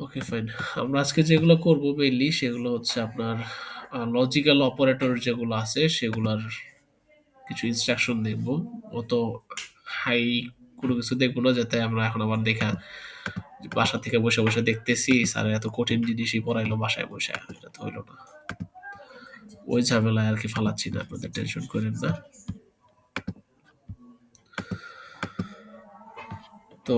Okay fine. আমরা আজকে যেগুলো করব মেইনলি সেগুলো হচ্ছে আপনার লজিক্যাল অপারেটর যেগুলো আছে সেগুলার কিছু ইনস্ট্রাকশন দেখব। অত হাই কোনো কিছু দেখবো না, যাতে আমরা এখন আবার দেখা বাসা থেকে বসে বসে দেখতেছি স্যার এত কঠিন জিনিসই পড়াইলো বাসায় বসে, এটা তো হইলো না। ওই ঝামেলায় আর কি ফালাচ্ছি না, আপনাদের টেনশন করেন না। তো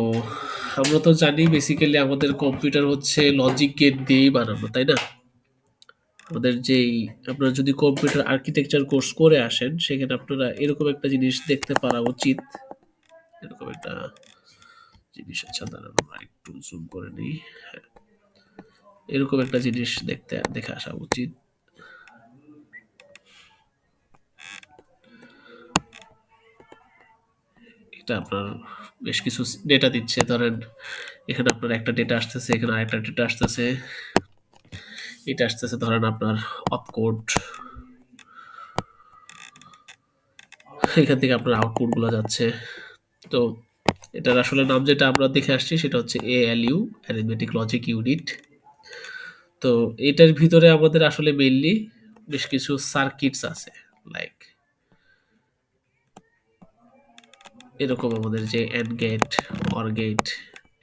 আমরা তো জানি বেসিক্যালি আমাদের কম্পিউটার হচ্ছে লজিক গেট দিয়েই বানানো, তাই না? আমাদের যেই আপনারা যদি কম্পিউটার আর্কিটেকচার কোর্স করে আসেন সেখানে আপনারা এরকম একটা জিনিস দেখতে পারা উচিত। এরকম একটা জিনিস, আচ্ছা দাঁড়ান আমরা একটু জুম করে নিই। হ্যাঁ, এরকম একটা জিনিস দেখে আসা উচিত। এটা আপনার বেশ কিছু ডেটা দিচ্ছে, ধরেন এখানে আপনার একটা ডেটা আসতেছে, এখানে আরেকটা ডেটা আসতেছে, এটা আসতেছে ধরেন আপনার অপকোড, এখান থেকে আপনার আউটপুট গুলো যাচ্ছে। তো এটার আসলে নাম যেটা আমরা দেখে আসছি সেটা হচ্ছে ALU, অ্যারিথমেটিক লজিক ইউনিট। তো এটার ভিতরে আমাদের আসলে মেইনলি বেশ কিছু সার্কিটস আছে, লাইক এরকম আমাদের যে and gate, or gate.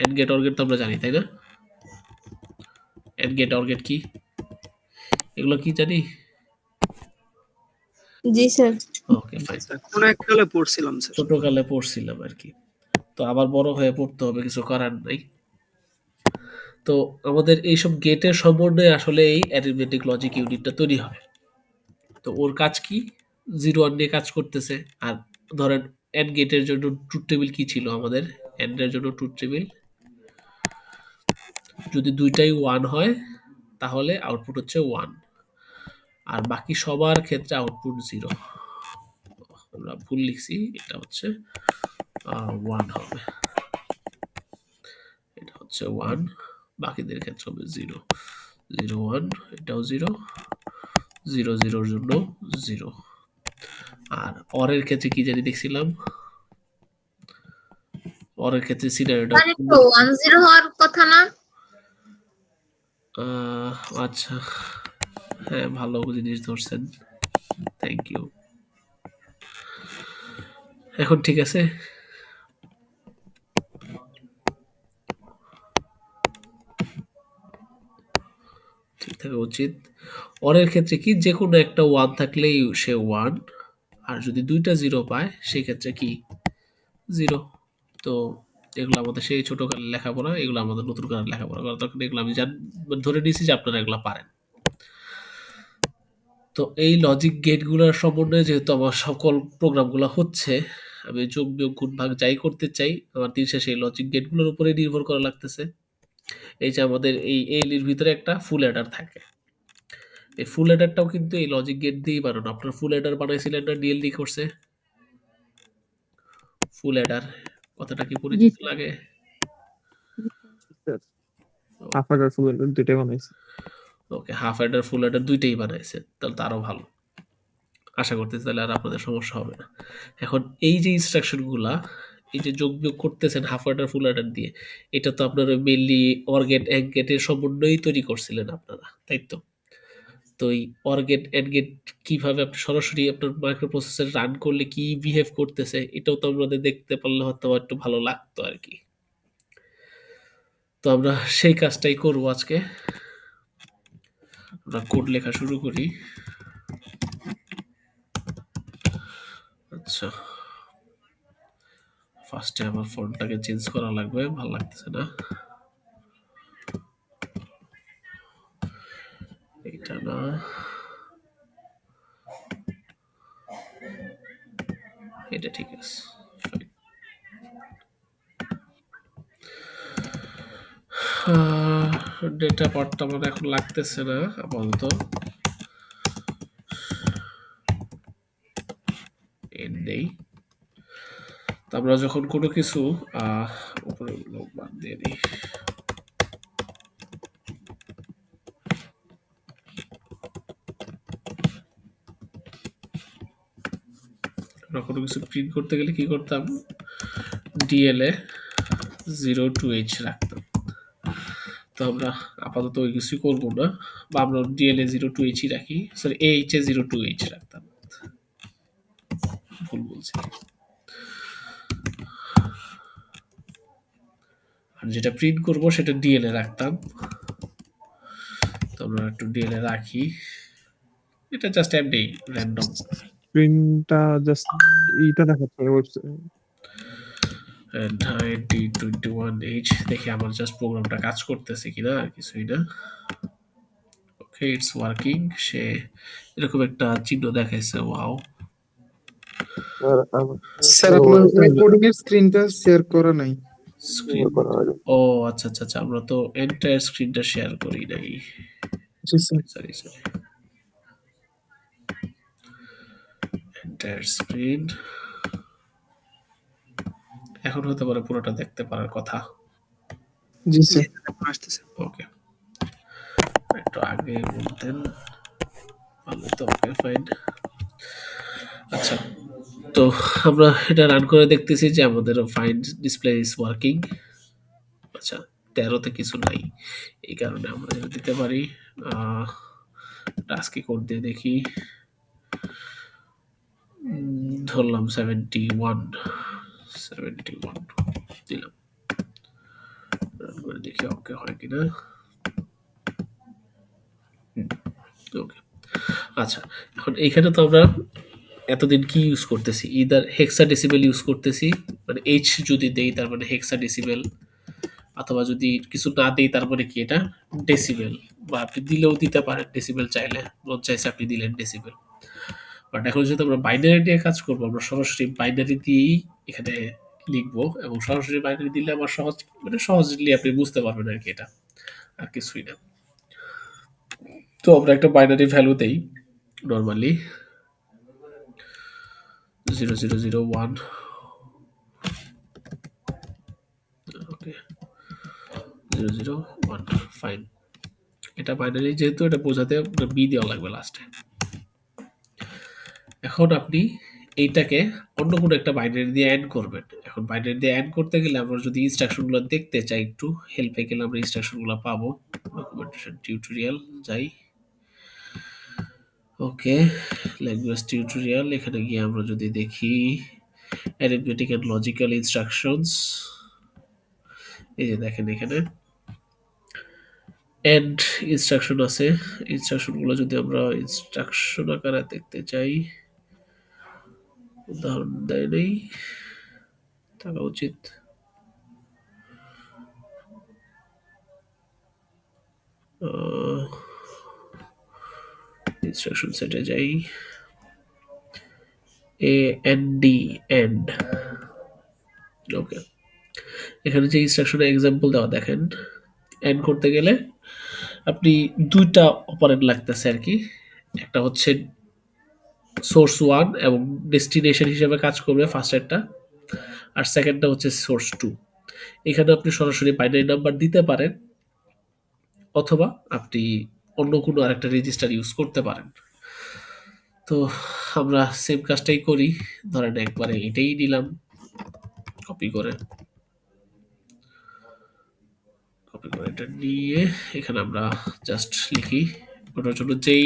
And gate or gate তো আমরা জানি, তাই না? এন্ড গেট অর গেট কি, এগুলো কি জানি? জি স্যার। ওকে ফাইন, কোন এককালে পড়ছিলাম স্যার, ছোটকালে পড়ছিলাম আর কি। তো আবার বড় হয়ে পড়তে হবে, কিছু করার নাই। তো আমাদের এইসব গেটের সমন্বয়ে আসলে এই অ্যারিথমেটিক লজিক ইউনিটটা তৈরি হয়। তো ওর কাজ কি? 0 1 নিয়ে কাজ করতেছে। আর ধরেন এন্ড গেটের জন্য ট্রুথ টেবিল কি ছিল আমাদের? এন্ড এর জন্য ট্রুথ টেবিল যদি দুইটাই 1 হয় তাহলে আউটপুট হচ্ছে 1, আর বাকি সবার ক্ষেত্রে আউটপুট 0। আমরা ভুল লিখছি, এটা হচ্ছে 1 হবে, এটা হচ্ছে 1, বাকিদের ক্ষেত্রে হবে 0 0 1, এটাও 0 0 0 এর জন্য 0। আর অরের ক্ষেত্রে কি জানি দেখছিলাম, অরের ক্ষেত্রে সিনারিওটা মানে তো 10 হওয়ার কথা না? আচ্ছা, হ্যাঁ ভালো জিনিস ধরছেন, থ্যাংক ইউ। এখন ঠিক আছে? ঠিক থাকা উচিত। অরের ক্ষেত্রে কি, যে কোনো একটা 1 থাকলেই সে 1, আর যদি দুইটা 0 পায় সেক্ষেত্রে কি 0। তো এগুলো আমাদের সেই ছোটকালের লেখাপড়া, এগুলো আমাদের নতুন কালের লেখাপড়া করা দরকার নেই, এগুলো আমি ধরে নিয়েছি যে আপনারা এগুলো পারেন। তো এই লজিক গেটগুলোর সমন্বয়ে যেহেতু আমার সকল প্রোগ্রামগুলো হচ্ছে, আমি যোগ বিয়োগ গুণ ভাগ যাই করতে চাই আমার দিন শেষে এই লজিক গেটগুলোর উপরে নির্ভর করা লাগতেছে। এই যে আমাদের এই এর ভিতরে একটা ফুল অ্যাডার থাকে, এই ফুল অ্যাডারটাও কিন্তু এই লজিক গেট দিয়েই বানানো। আপনার ফুল অ্যাডার বানাইছিলেন না ডিএলডি কোর্সে? ফুল অ্যাডার কথাটা কি পরিচিত লাগে? হাফ অর্ডার ফুল অর্ডার দুইটাই বানাইছি। ওকে, হাফ অ্যাডার ফুল অ্যাডার দুইটাই বানাইছে, তাহলে তো আরো ভালো। আশা করতেছি তাহলে আর আপনাদের সমস্যা হবে না। এখন এই যে ইনস্ট্রাকশনগুলা, এই যে যোগ বিয়োগ করতেছেন হাফ অর্ডার ফুল অর্ডার দিয়ে, এটা তো আপনারা মেইনলি অর গেট এন্ড গেটের সমন্বয়েই তৈরি করছিলেন আপনারা, তাই তো? তো এই অর গেট এন্ড গেট কিভাবে আপনি সরাসরি আপনার মাইক্রো প্রসেসর রান করলে কি বিহেভ করতেছে এটাও তো আমাদের দেখতে পারলে হয়তো একটু ভালো লাগতো আর কি। তো আমরা সেই কাজটাই করব আজকে। আমরা কোড লেখা শুরু করি। আচ্ছা, ফার্স্টে আমার ফন্টটাকে চেঞ্জ করা লাগবে, ভালো লাগতেছে না। এটা না, এটা ঠিক আছে। ডেটা পার্টটা আমার এখন লাগতেছে না আপাতত। নেই, আমরা যখন কোনো কিছু উপরে বাদ দিয়ে দিই, আমরা কোনো কিছু প্রিন্ট করতে গেলে কি করতাম, ডিএলএ 0 to H রাখতাম। তো আমরা আপাতত ওই কিছুই করবো না, বা আমরা ডিএলএ 02H রাখি, সরি এইচ এ 02H রাখতাম, ভুল বলছি। আর যেটা প্রিন্ট করব সেটা ডিএলএ রাখতাম, তো আমরা একটু ডিএলএ রাখি, এটা জাস্ট এমনি র্যান্ডম। স্ক্রিনটা জাস্ট এইটা দেখাচ্ছে NT21H দেখি আমার জাস্ট প্রোগ্রামটা কাজ করতেছে কিনা, আর কিছুই না। ওকে, ইটস ওয়ার্কিং। সে এরকম একটা চিহ্ন দেখাইছে, ওয়াও। স্যার আপনার রেকর্ডিং এর স্ক্রিনটা শেয়ার করা নাই। স্ক্রিন, ও আচ্ছা আচ্ছা আচ্ছা, আমরা তো এন্টায়ার স্ক্রিনটা শেয়ার করি নাই, জি sir. Sorry sorry. Entire screen এখন হতে পারে পুরোটা দেখতে পারার কথা। জি স্যার। আসতেছে। ওকে, একটু আগে বলতেন ভালো তো। Okay fine. আচ্ছা, তো আমরা এটা রান করে দেখতেছি যে আমাদের ফাইন্ড ডিসপ্লে ইজ ওয়ার্কিং। আচ্ছা, 13তে কিছু নাই, এই কারণে আমরা এটা দিতে পারি। টাস্কি কোড দিয়ে দেখি, ধরলাম 71 দিলাম, রান করে দেখি ওকে হয় কিনা। ওকে, আচ্ছা, এখন এইখানে তো আমরা এতদিন কি ইউজ করতেছি, ইদার হেক্সাডেসিবেল ইউজ করতেছি, মানে এইচ যদি দেই তার মানে হেক্সাডেসিবেল, অথবা যদি কিছু না দেই তার মানে কি এটা ডেসিবেল, বা আপনি দিলেও দিতে পারেন ডেসিবেল, চাইলে মন চাইছে আপনি দিলেন ডেসিবেল। বাট এখন যেহেতু আমরা বাইনারি দিয়ে কাজ করবো, আমরা সরাসরি বাইনারি দিয়েই এখানে লিখবো, এবং সরাসরি বাইনারি দিলে আমার সহজ, মানে সহজলি আপনি বুঝতে পারবেন আর কি, এটা আর কিছুই না। তো আমরা একটা বাইনারি ভ্যালু দেই নর্মালি 0001, ওকে 001, ফাইন। এটা বাইনারি যেহেতু, এটা বোঝাতে বি দেওয়া লাগবে লাস্টে। এখন আপনি এইটাকে অন্য কোনো একটা বাইনারি দিয়ে অ্যাড করবেন। এখন বাইনারি দিয়ে অ্যাড করতে গেলে আমরা যদি ইনস্ট্রাকশনগুলো দেখতে চাই, একটু হেল্পে গেলে আমরা ইনস্ট্রাকশনগুলো পাবো। ডকুমেন্টেশন টিউটোরিয়াল যাই, ওকে ল্যাঙ্গুয়েজ টিউটোরিয়াল, এখানে গিয়ে আমরা যদি দেখি অ্যারিথমেটিক এন্ড লজিক্যাল ইনস্ট্রাকশনস, এই যে দেখেন এখানে এন্ড ইনস্ট্রাকশন আছে। ইনস্ট্রাকশনগুলো যদি আমরা ইনস্ট্রাকশন আকারে দেখতে চাই, উদাহরণ দেয় নেই, থাকা উচিত। ইনস্ট্রাকশন সেটে যাই, AND এন্ড, ওকে। এখানে যে ইনস্ট্রাকশনের এক্সাম্পল দেওয়া দেখেন, এন্ড করতে গেলে আপনি দুইটা অপারেন্ট লাগতেছে আর কি, একটা হচ্ছে সোর্স 1 এবং ডেস্টিনেশন হিসেবে কাজ করবে ফার্স্টেরটা, আর সেকেন্ডটা হচ্ছে সোর্স 2। এখানে আপনি সরাসরি বাইনারি নাম্বার দিতে পারেন, অথবা আপনি অন্য কোনো আরেকটা রেজিস্টার ইউজ করতে পারেন। তো আমরা সেম কাজটাই করি, ধরেন একবারে এটাই নিলাম, কপি করে এটা নিয়ে এখানে আমরা জাস্ট লিখি ওটার জন্য যেই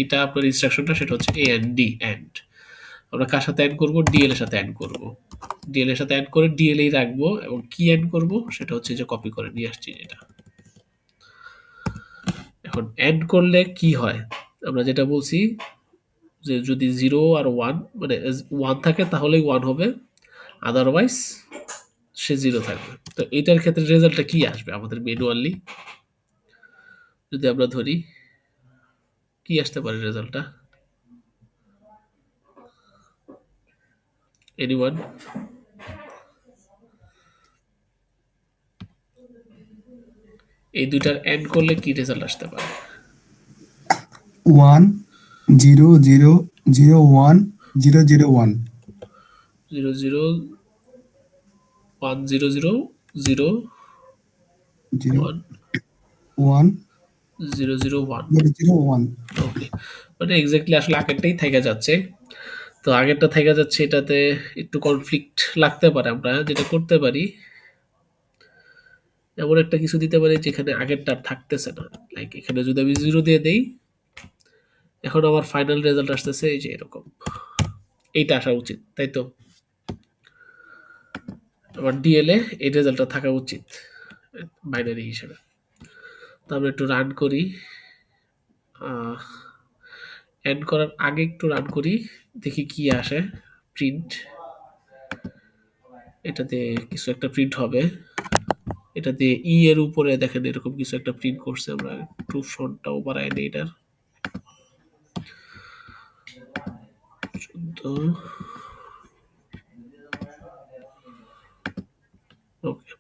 এটা আপনার ইনস্ট্রাকশনটা, সেটা হচ্ছে AND এন্ড। আমরা কার সাথে অ্যাড করব, ডিএল এর সাথে অ্যাড করব, ডিএল এর সাথে অ্যাড করে ডিএল এই রাখবো, এবং কি অ্যাড করব সেটা হচ্ছে যে কপি করে নিয়ে আসছি এটা। এখন অ্যাড করলে কি হয়, আমরা যেটা বলছি যে যদি 0 আর 1, মানে 1 থাকে তাহলেই 1 হবে, আদারওয়াইজ সে 0 থাকবে। তো এটার ক্ষেত্রে রেজাল্টটা কি আসবে আমাদের ম্যানুয়ালি, যদি আমরা ধরি কি আসতে পারে রেজাল্টটা, এনিওয়ান? এই দুইটার এন্ড করলে কি রেজাল্ট আসতে পারে? 1 0 0 0 1 0 0 1 0 0 1 0 0 0 1 1 0 0 1, 0 1। ওকে। মানে এক্স্যাক্টলি আসলে আগেরটাই থেকে যাচ্ছে, তো আগেরটা থেকে যাচ্ছে, এটাতে একটু কনফ্লিক্ট লাগতে পারে। আমরা যেটা করতে পারি, এমন একটা কিছু দিতে পারি যেখানে আগেরটা থাকতেছে না, লাইক এখানে যদি আমি 0 দিয়ে দেই, এখন আমার ফাইনাল রেজাল্ট আসতেছে এই যে এরকম, এইটা আসা উচিত, তাই তো? আমার ডিএলএ এই রেজাল্টটা থাকা উচিত বাইনারি হিসেবে। তো আমরা একটু রান করি, এন্ড করার আগে একটু রান করি, দেখি কি আসে। প্রিন্ট, এটাতে কিছু একটা প্রিন্ট হবে, এটাতে ই এর উপরে দেখেন এরকম কিছু একটা প্রিন্ট করছে। আমরা একটু ফন্টটাও বাড়াই দিই এটার, 14। ওকে,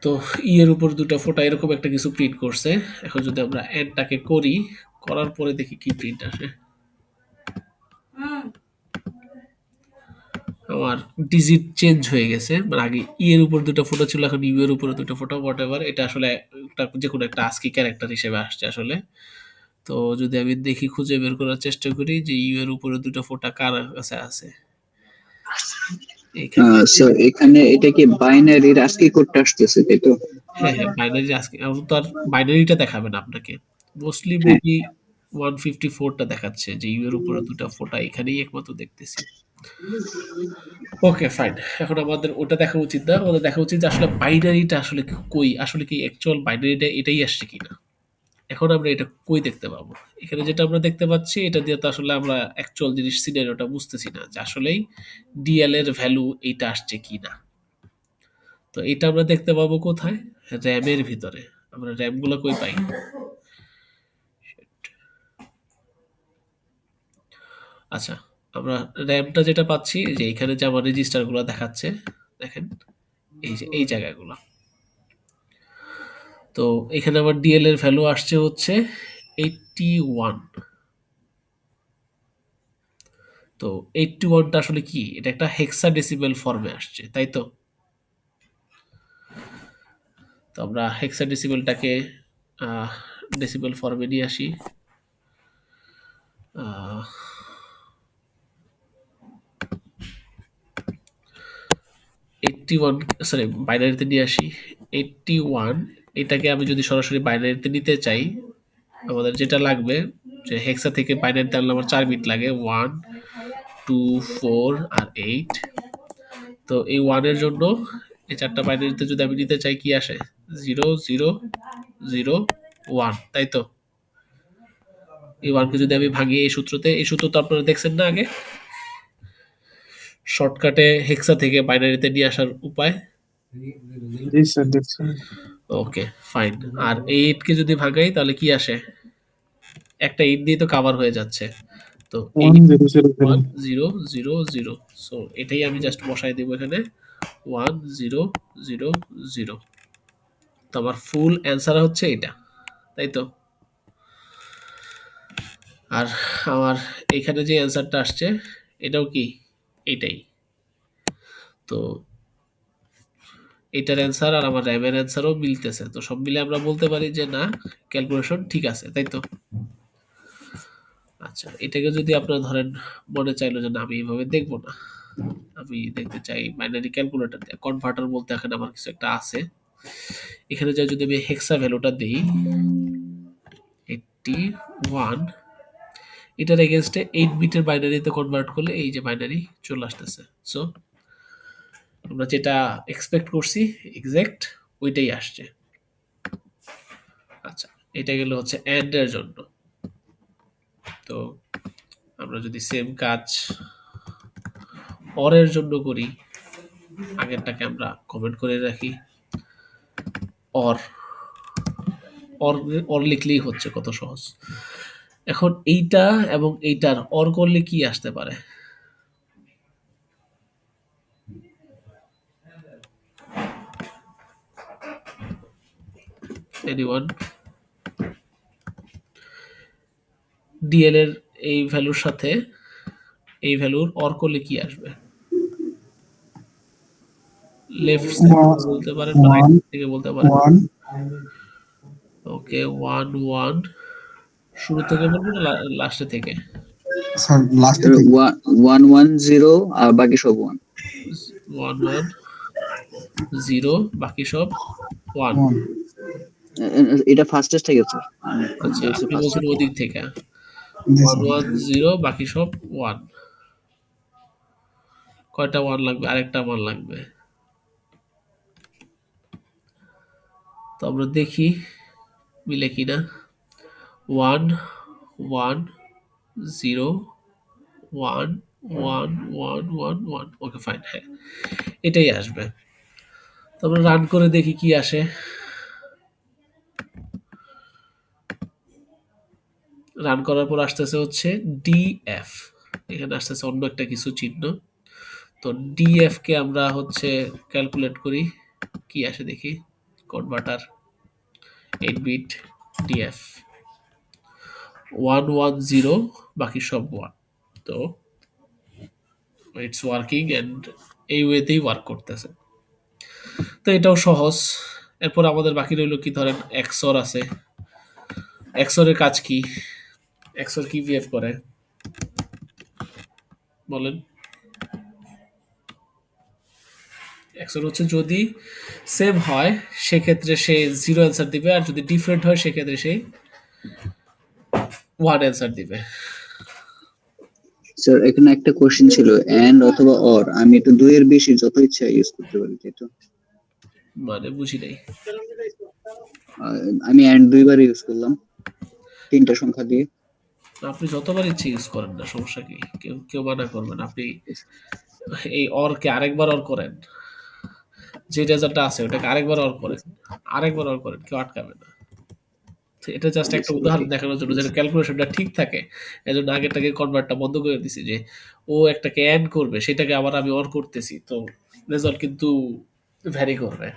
তো ই এর উপর দুটো ফোঁটা এরকম একটা কিছু প্রিন্ট করছে। এখন যদি আমরা এন্ডটাকে করি, করার পরে দেখি কি প্রিন্ট আসে। আমার ডিজিট চেঞ্জ হয়ে গেছে, মানে আগে ই এর উপর দুটো ফোঁটা ছিল, এখন ইউ এর উপরে দুটো ফোঁটা, হোয়াটএভার। এটা আসলে যে কোনো একটা আস্কি ক্যারেক্টার হিসেবে আসছে আসলে। তো যদি আমি দেখি, খুঁজে বের করার চেষ্টা করি যে ইউ এর উপরে দুটো ফোঁটা কার কাছে আছে। সো এখানে এটা কি বাইনারির আস্কি কোডটা আসতেছে, তাই তো? হ্যাঁ হ্যাঁ, বাইনারি আস্কি, তো আর বাইনারিটা দেখাবে না আপনাকে, মোস্টলি হ্যাঁ। মেবি 154টা দেখাচ্ছে, যে ইউ এর উপরে দুটো ফোঁটা এখানেই একমাত্র দেখতেছি। ওকে ফাইন, এখন আমাদের ওটা দেখা উচিত না, আমাদের দেখা উচিত যে আসলে বাইনারিটা আসলে কই, আসলে কি অ্যাকচুয়াল বাইনারিটা এটাই আসছে কিনা। এখন আমরা এটা কই দেখতে পাবো? এখানে যেটা আমরা দেখতে পাচ্ছি, এটা দিয়ে তো আসলে আমরা অ্যাকচুয়াল জিনিস সিনারিওটা বুঝতেছি না যে আসলেই ডিএল এর ভ্যালু এইটা আসছে কিনা। তো এটা আমরা দেখতে পাবো কোথায়? র্যামের ভিতরে। আমরা র্যাম গুলো কই পাই? আচ্ছা, আমরা র্যামটা যেটা পাচ্ছি যে এখানে যে আমার রেজিস্টার গুলো দেখাচ্ছে, দেখেন এই যে এই জায়গাগুলো। তো এখানে আমার ডিএল এর ভ্যালু আসছে হচ্ছে 81। তো 81টা আসলে কি? এটা একটা হেক্সাডেসিমেল ফর্মে আসছে, তাই তো? তো আমরা হেক্সাডেসিমেলটাকে ডেসিমেল ফর্মে নিয়ে আসি। 81, সরি বাইনারিতে নিয়ে আসি 81। এটাকে আমি যদি সরাসরি বাইনারিতে নিতে চাই, আমাদের যেটা লাগবে যে হেক্সা থেকে বাইনারিতে আনলে আমার 4 বিট লাগে, 1 2 4 আর 8। তো এই 1 এর জন্য এই চারটা বাইনারিতে যদি আমি নিতে চাই, কি আসে? 0 0 0 1, তাই তো? এই 1 কে যদি আমি ভাঙি এই সূত্রতে, এই সূত্র তো আপনারা দেখছেন না আগে, শর্টকাটে হেক্সা থেকে বাইনারিতে নিয়ে আসার উপায়। জি স্যার, দেখছি। ওকে ফাইন, আর 8 কে যদি ভাগাই তাহলে কি আসে? একটা 8 দিয়ে তো কভার হয়ে যাচ্ছে, তো 1000। 0 0 0। সো এটাই আমি জাস্ট বসাই দেব এখানে 1 0 0 0। তো আমার ফুল অ্যান্সার হচ্ছে এটা, তাই তো? আর আমার এখানে যে অ্যান্সারটা আসছে এটাও কি এটাই। তো এটার অ্যান্সার আর আমার র্যামের অ্যান্সারও মিলতেছে, তো সব মিলে আমরা বলতে পারি যে না, ক্যালকুলেশন ঠিক আছে, তাই তো? আচ্ছা, এটাকে যদি আপনারা ধরেন মনে চাইলো যে না আমি এইভাবে দেখবো না, আমি দেখতে চাই বাইনারি ক্যালকুলেটর দিয়ে, কনভার্টার বলতে এখানে আমার কিছু একটা আছে। এখানে যা যদি আমি হেক্সা ভ্যালুটা দেই 81, এটার এগেইনস্টে 8 বিটের বাইনারিতে কনভার্ট করলে এই যে বাইনারি চলে আসতেছে। সো আমরা যেটা এক্সপেক্ট করছি এক্সাক্ট ওইটাই আসছে। আচ্ছা, এটা গেল হচ্ছে এন্ড এর জন্য। তো আমরা যদি সেম কাজ অর এর জন্য করি, আগেরটাকে আমরা কমেন্ট করে রাখি, অর অর অর লিখলেই হচ্ছে, কত সহজ। এখন এইটা এবং এইটার অর করলে কি আসতে পারে? এনিওয়ান? ডিএল এর এই ভ্যালুর সাথে এই ভ্যালুর অর করলে কি আসবে? লেফট বলতে পারেন বা রাইট থেকে বলতে পারেন। 1 ওকে 1 1 শুরু থেকে বলবো না লাস্টে থেকে? স্যার লাস্টে 1 1 0 আর বাকি সব 1। 1 1 0 বাকি সব 1। 1 এটা ফার্স্টেস্ট থেকে স্যার আচ্ছা বলছি আপনি ফার্স্ট বলছেন ওদিক থেকে জি 1 স্যার 1 0 বাকি সব 1। কয়টা 1 লাগবে? আরেকটা 1 লাগবে। তো আমরা দেখি মিলে কিনা। 1 1 0 1 1 1 1 1। ওকে ফাইন, হ্যাঁ এটাই আসবে। তো আমরা রান করে দেখি কি আসে। রান করার পর আসতেছে হচ্ছে ডিএফ, এখানে আসতেছে অন্য একটা কিছু চিহ্ন। তো ডিএফ কে আমরা হচ্ছে ক্যালকুলেট করি, কি আসে দেখি। কনভার্টার 8 বিট ডিএফ 110 বাকি সব 1। তো ইটস ওয়ার্কিং এন্ড এই ওয়েতেই ওয়ার্ক করতেছে। তো এটাও সহজ। এরপর আমাদের বাকি রইল কি, ধরেন এক্সর আছে। এক্সর এর কাজ কি? এক্সর কি বিহেভ করে বলেন? এক্সর হচ্ছে যদি সেম হয় সেক্ষেত্রে সে 0 অ্যান্সার দিবে, আর যদি ডিফারেন্ট হয় সেক্ষেত্রে সে 1 অ্যান্সার দিবে। স্যার এখানে একটা কোশ্চেন ছিল এন্ড অথবা অর, আমি তো দুইয়ের বেশি যত ইচ্ছা ইউজ করতে পারি তাই তো? মানে বুঝি নাই। আমি এন্ড দুইবার ইউজ করলাম তিনটা সংখ্যা দিয়ে। আপনি যতবার ইচ্ছে ইউজ করেন না, সমস্যা কি? কেউ কেউ মানা করবেন। আপনি এই অরকে আরেকবার অর করেন, যে রেজাল্টটা আছে ওটাকে আরেকবার অর করেন, আরেকবার অর করেন, কেউ আটকাবে না। তো এটা জাস্ট একটা উদাহরণ দেখানোর জন্য, যেটা ক্যালকুলেশনটা ঠিক থাকে। এজন্য আগেরটাকে কনভার্টটা বন্ধ করে দিছি, যে ও একটাকে অ্যাড করবে সেটাকে আবার আমি অর করতেছি, তো রেজাল্ট কিন্তু ভ্যারি করবে।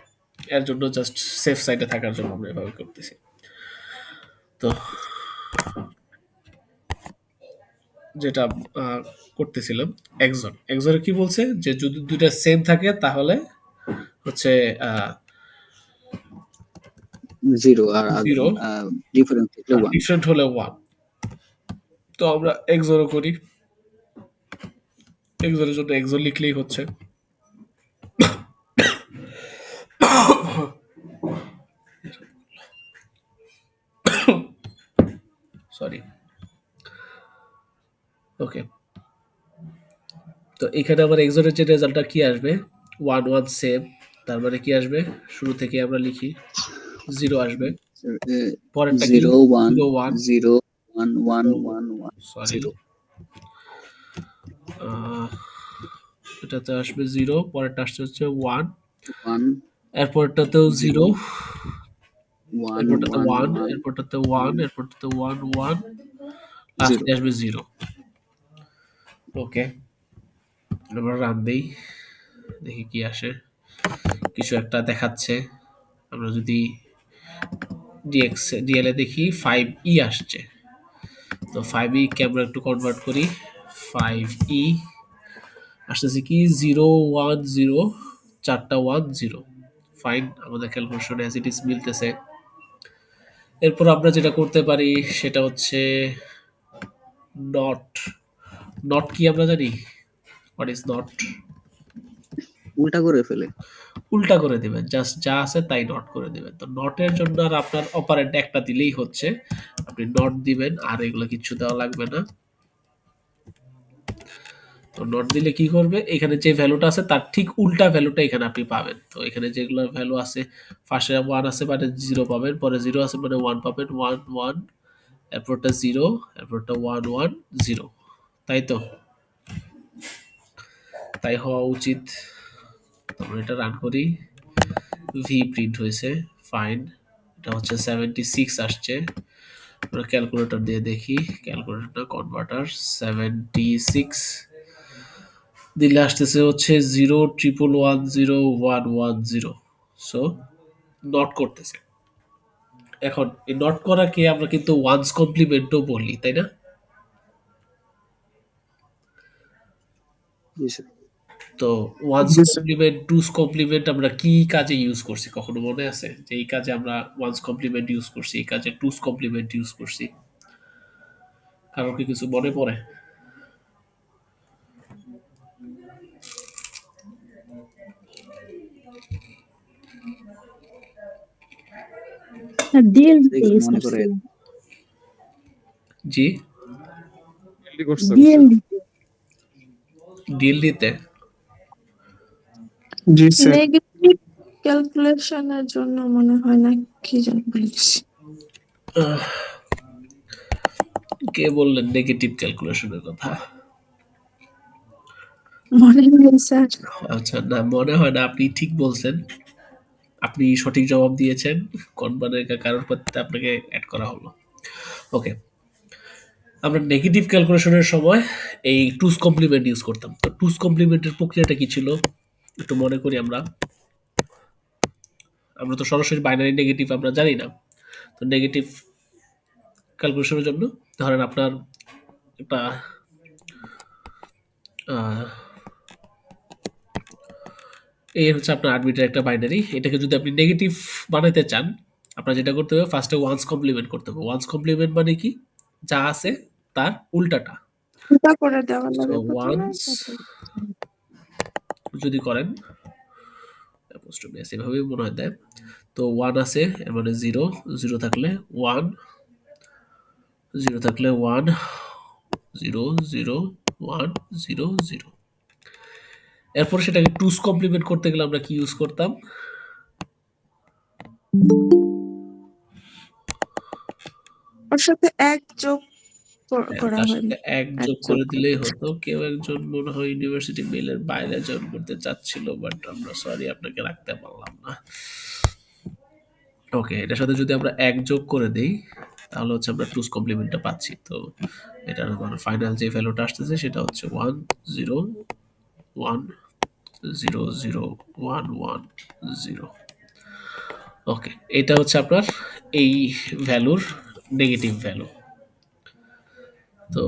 এর জন্য জাস্ট সেফ সাইডে থাকার জন্য আমরা এভাবে করতেছি। তো যেটা করতেছিলাম, একজন একজনে কি বলছে যে যদি দুইটা সেম থাকে তাহলে হচ্ছে জিরো আর 0, ডিফারেন্স থাকলে ওয়ান। ডিফারেন্ট হলে 1। তো আমরা একজনও করি, একজনের জন্য একজন লিখলেই হচ্ছে। সরি, ওকে। তো এখানে আমার এক্সরের যে রেজাল্টটা কি আসবে, 1 1 সেম, তার মানে কি আসবে, শুরু থেকে আমরা লিখি 0 আসবে। পরেরটা কি, 0 1 0 1, 0 1 1 1 1 সরি 0 এটাতে আসবে 0, পরেরটা আসছে হচ্ছে 1, 1 এরপরটাতেও 0, 1 এরপরটাতে 1 1, 1 এরপরটাতে 1, এরপরটাতে 1 1, 0 লাস্টে আসবে 0। ওকে, এবার রান দেই, দেখি কি আসে। কিছু একটা দেখাচ্ছে। আমরা যদি ডিএল এ দেখি 5e আসছে। তো 5e কে আমরা একটু কনভার্ট করি। 5e আসতেছে কি 0 1 0, চারটা 1 0। ফাইন, আমাদের ক্যালকুলেশন অ্যাজ ইট ইজ মিলতেছে। এরপর আমরা যেটা করতে পারি সেটা হচ্ছে নট। নট কি আমরা জানি? What is not? উল্টা করে ফেলে। উল্টা করে দিবেন, জাস্ট যা আছে তাই নট করে দিবেন। তো নটের জন্য আর আপনার অপারেন্ড একটা দিলেই হচ্ছে, আপনি নট দিবেন, আর এগুলো কিছু দেওয়া লাগবে না। তো নট দিলে কি করবে, এখানে যে ভ্যালুটা আছে তার ঠিক উল্টা ভ্যালুটা এখানে আপনি পাবেন। তো এখানে যেগুলো ভ্যালু আছে, ফার্স্টে 1 আছে মানে 0 পাবেন, পরে 0 আছে মানে 1 পাবেন, 1 1, এরপরটা 0, এরপরটা 1 1 0, তাই তো? তাই হওয়া উচিত। আমরা এটা রান করি, ভি প্রিন্ট হয়েছে, ফাইন। এটা হচ্ছে 76 আসছে। আমরা ক্যালকুলেটর দিয়ে দেখি, ক্যালকুলেটর কনভার্টার 76 দিলে আসতেছে হচ্ছে 0 ট্রিপল 1 0 1 1 0। সো নট করতেছে। এখন এই নট করাকে আমরা কিন্তু ওয়ান্স কমপ্লিমেন্টও বলি, তাই না? জি স্যার। তো ওয়ান্স জি স্যার। কমপ্লিমেন্ট, টুস কমপ্লিমেন্ট আমরা কি কাজে ইউজ করছি কখনো মনে আছে? যে এই কাজে আমরা ওয়ান্স কমপ্লিমেন্ট ইউজ করছি, এই কাজে টুস কমপ্লিমেন্ট ইউজ করছি, কারণ কি কিছু মনে পড়ে? ডিএলডি দেখি ইউজ মনে করে করছিলাম জি ডিএলডি করছে ডিএলডি ডিএলডিতে জি স্যার নেগেটিভ ক্যালকুলেশনের জন্য মনে হয় না কি জানি বলেছি কে বললেন নেগেটিভ ক্যালকুলেশনের কথা? মনে নেই স্যার আচ্ছা, না মনে হয় না, আপনি ঠিক বলছেন, আপনি সঠিক জবাব দিয়েছেন, কোম্পানির কারোর প্রতি আপনাকে অ্যাড করা হলো। ওকে, আমরা নেগেটিভ ক্যালকুলেশনের সময় এই টুস কমপ্লিমেন্ট ইউজ করতাম। তো টুস কমপ্লিমেন্টের প্রক্রিয়াটা কি ছিল একটু মনে করি। আমরা তো সরাসরি বাইনারি নেগেটিভ আমরা জানি না। তো নেগেটিভ ক্যালকুলেশনের জন্য ধরেন আপনার একটা এই হচ্ছে আপনার 8 বিটের একটা বাইনারি। এটাকে যদি আপনি নেগেটিভ বানাতে চান, আপনার যেটা করতে হবে, ফার্স্টে ওয়ান্স কমপ্লিমেন্ট করতে হবে। ওয়ান্স কমপ্লিমেন্ট মানে কি? যা আছে তার উল্টাটা। উল্টা করে দেওয়া সো লাগে প্রথমে ওয়ান্স যদি করেন, এভাবেই মনে হয় দেয়। তো 1 আছে, এর মানে 0, 0 থাকলে 1, 0 থাকলে 1, 0, 0, 1, 0, 0। এরপর সেটাকে টুস কমপ্লিমেন্ট করতে গেলে আমরা কি ইউজ করতাম? ওর সাথে এক যোগ করা তার হয় সাথে এক যোগ করে দিলেই হতো। কেউ একজন মনে হয় ইউনিভার্সিটি মেলের বাইরে জয়েন করতে চাচ্ছিল, বাট আমরা সরি আপনাকে রাখতে পারলাম না। ওকে, এটার সাথে যদি আমরা এক যোগ করে দেই তাহলে হচ্ছে আমরা টুস কমপ্লিমেন্টটা পাচ্ছি। তো এটার মানে ফাইনাল যে ভ্যালুটা আসতেছে সেটা হচ্ছে 1, 0, 1, 0, 0, 1, 1, 0। ওকে, এটা হচ্ছে আপনার এই ভ্যালুর নেগেটিভ ভ্যালু। তো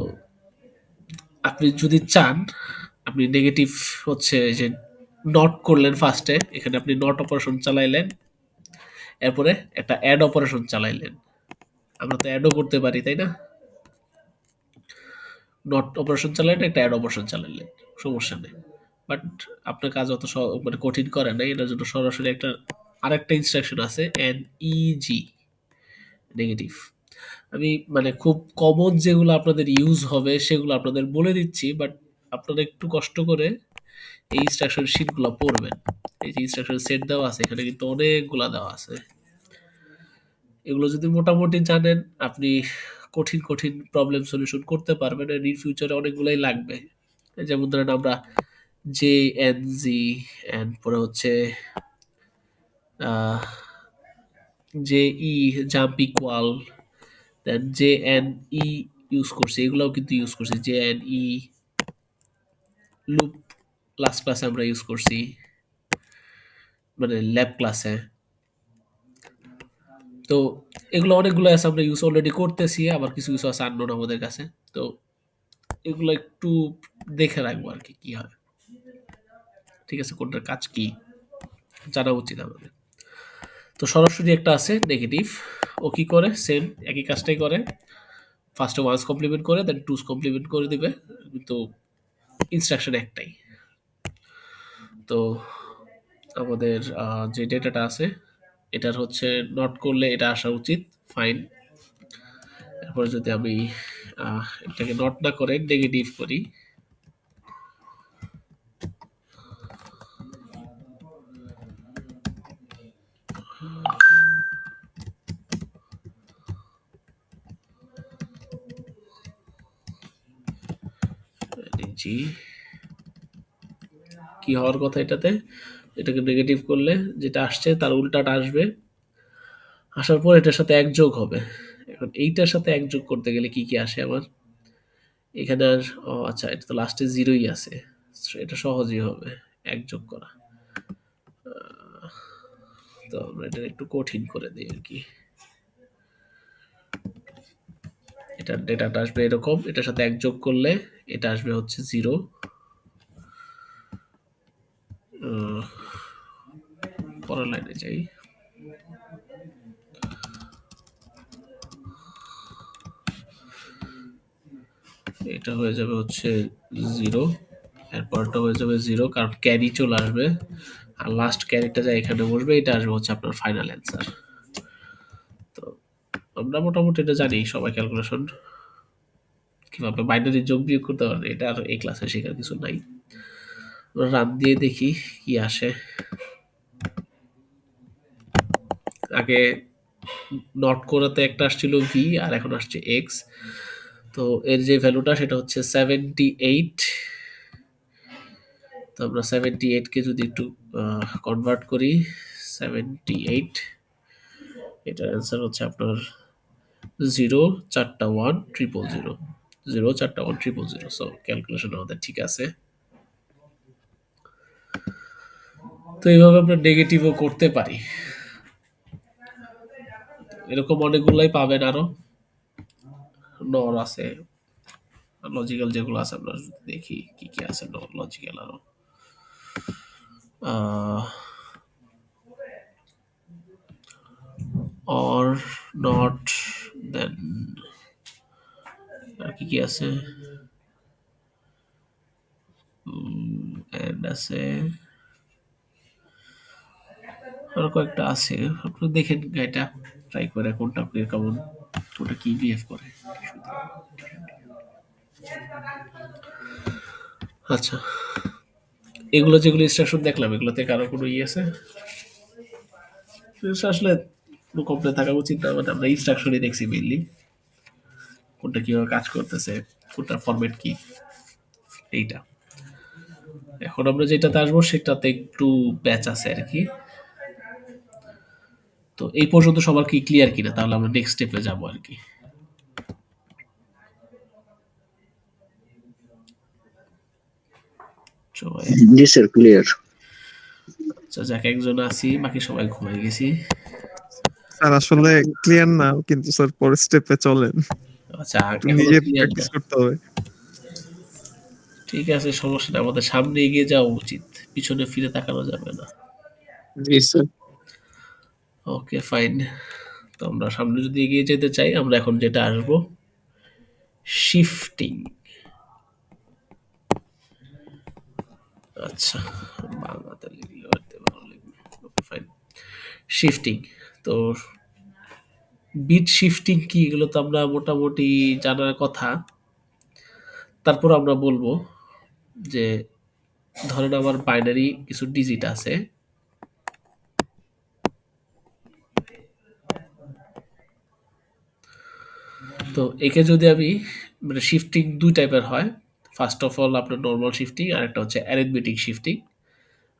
আপনি যদি চান, আপনি নেগেটিভ হচ্ছে যে নট করলেন ফার্স্টে, এখানে আপনি নট অপারেশন চালাইলেন, এরপরে একটা অ্যাড অপারেশন চালাইলেন। আমরা তো অ্যাডও করতে পারি, তাই না? নট অপারেশন চালাইলেন, একটা অ্যাড অপারেশন চালাইলেন, সমস্যা নেই। বাট আপনার কাজ অত মানে কঠিন করে নাই। এটার জন্য সরাসরি একটা আরেকটা ইনস্ট্রাকশন আছে, NEG, নেগেটিভ। আমি মানে খুব কমন যেগুলো আপনাদের ইউজ হবে সেগুলো আপনাদের বলে দিচ্ছি, বাট আপনারা একটু কষ্ট করে এই ইনস্ট্রাকশন শিটগুলো পড়বেন। এই যে ইনস্ট্রাকশন সেট দেওয়া আছে, এখানে কিন্তু অনেকগুলা দেওয়া আছে। এগুলো যদি মোটামুটি জানেন, আপনি কঠিন কঠিন প্রবলেম সলিউশন করতে পারবেন। এর ফিউচারে অনেকগুলাই লাগবে। যেমন ধরেন আমরা JNZ এন্ড পরে হচ্ছে JE জাম্প ইকুয়াল, দেন JNE ইউজ করছি, এগুলাও কিন্তু ইউজ করছি। JNE লুপ লাস্ট ক্লাসে আমরা ইউজ করছি, মানে ল্যাব ক্লাসে। তো এগুলো অনেকগুলো আছে, আমরা ইউজ অলরেডি করতেছি, আবার কিছু কিছু আছে আননোন আমাদের কাছে। তো এগুলো একটু দেখে রাখবো আর কি কি হয়। ঠিক আছে, কোনটার কাজ কি জানা উচিত আমাদের। তো সরাসরি একটা আছে নেগেটিভ, ও কি করে? সেম একই কাজটাই করে, ফার্স্টে ওয়ান্স কমপ্লিমেন্ট করে দেন টুস কমপ্লিমেন্ট করে দিবে, কিন্তু ইনস্ট্রাকশন একটাই। তো আমাদের যে ডেটাটা আছে এটার হচ্ছে নট করলে এটা আসা উচিত, ফাইন। এরপর যদি আমি এটাকে নট না করে নেগেটিভ করি, জি কি হওয়ার কথা এটাতে? এটাকে নেগেটিভ করলে যেটা আসছে তার উল্টাটা আসবে, আসার পর এটার সাথে এক যোগ হবে। এখন এইটার সাথে এক যোগ করতে গেলে কি কি আসে আমার এখানে? আচ্ছা, এটা তো লাস্টে জিরোই আছে, এটা সহজই হবে এক যোগ করা। তো আমরা এটা একটু কঠিন করে দিই আর কি। এটার ডেটাটা আসবে এরকম, এটার সাথে এক যোগ করলে এটা আসবে হচ্ছে 0। পরের লাইনে যাই। এটা হয়ে যাবে হচ্ছে 0, এরপরটা হয়ে যাবে 0, কারণ ক্যারি চলে আসবে। আর লাস্ট ক্যারেক্টার যা এখানে বসবে এটা আসবে হচ্ছে আপনার ফাইনাল অ্যান্সার। তো আমরা মোটামুটি এটা জানি সবাই, ক্যালকুলেশন কিভাবে বাইনারি যোগ বিয়োগ করতে পারে এটা আর এই ক্লাসে শেখার কিছু নাই। রান দিয়ে দেখি কি আসে। আগে নট করাতে একটা আসছিল ভি আর এখন আসছে এক্স। তো এর যে ভ্যালুটা সেটা হচ্ছে 78। তো আমরা 78 কে যদি একটু কনভার্ট করি 78, এটার অ্যান্সার হচ্ছে আপনার 0 4টা 1 000 0 4টা 1 000। সো ক্যালকুলেশন আমাদের ঠিক আছে। তো এইভাবে আমরা নেগেটিভও করতে পারি। এরকম অনেকগুলাই পাবেন, আরো নর আছে, লজিক্যাল যেগুলো আছে আমরা যদি দেখি কি কি আছে লজিক্যাল আরো। or not then আর কি কি আছে, and আছে আর কয়েকটা আছে। আপনি দেখেন এটা ট্রাই করে কোনটা কেমন, কোনটা কি বিহেভ করে। আচ্ছা, এগুলো যেগুলো ইনস্ট্রাকশন দেখলাম এগুলোতে কারো কোনো ই আছে? আসলে কোনো কমপ্লেন থাকা উচিত না, মানে আমরা ইনস্ট্রাকশনই দেখছি মেইনলি, কোনটা কিভাবে কাজ করতেছে, কোনটা ফরম্যাট কি এইটা। এখন আমরা যেটাতে আসবো সেটাতে একটু ব্যাচ আছে আর কি। তো এই পর্যন্ত সবার কি ক্লিয়ার কিনা, তাহলে আমরা নেক্সট স্টেপে যাবো আর কি। সবাই জি স্যার, ক্লিয়ার। আচ্ছা যাক, একজন আছি, বাকি সবাই ঘুমাই গেছি। স্যার আসলে ক্লিয়ার না, কিন্তু স্যার পরের স্টেপে চলেন, আচ্ছা নিজে প্র্যাকটিস করতে হবে। ঠিক আছে, সমস্যা নেই, আমাদের সামনে এগিয়ে যাওয়া উচিত, পিছনে ফিরে তাকানো যাবে না। জি স্যার। Okay fine. তো আমরা সামনে যদি এগিয়ে যেতে চাই, আমরা এখন যেটা আসবো শিফটিং। আচ্ছা বাংলাতে লিখলে ভালো লাগবে। Okay fine, shifting. তো বিট শিফটিং কি, এগুলো তো আমরা মোটামুটি জানার কথা। তারপর আমরা বলবো যে ধরেন আমার বাইনারি কিছু ডিজিট আছে, তো একে যদি আমি মানে শিফটিং দুই টাইপের হয়। ফার্স্ট অফ অল আপনার নর্মাল শিফটিং আর একটা হচ্ছে অ্যারিথমেটিক শিফটিং।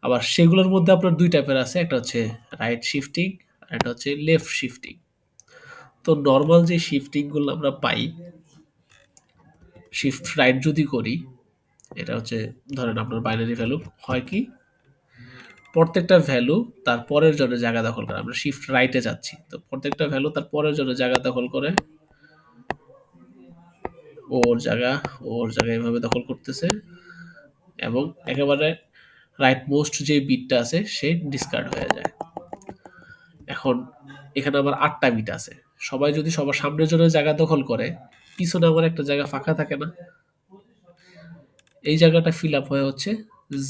আবার সেগুলোর মধ্যে আপনার দুই টাইপের আছে, একটা হচ্ছে রাইট শিফটিং আর একটা হচ্ছে লেফট শিফটিং। তো নর্মাল যে শিফটিংগুলো আমরা পাই, শিফট রাইট যদি করি, এটা হচ্ছে ধরেন আপনার বাইনারি ভ্যালু হয় কি, প্রত্যেকটা ভ্যালু তার পরের জন্য জায়গা দখল করে। আমরা শিফট রাইটে যাচ্ছি, তো প্রত্যেকটা ভ্যালু তার পরের জন্য জায়গা দখল করে, ওর জায়গা এভাবে দখল করতেছে, এবং একেবারে রাইট মোস্ট যে বিটটা আছে সে ডিসকার্ড হয়ে যায়। এখন এখানে আবার 8টা বিট আছে, সবাই যদি সবার সামনের জন্য জায়গা দখল করে, পিছনে আমার একটা জায়গা ফাঁকা থাকে না, এই জায়গাটা ফিল আপ হয়ে হচ্ছে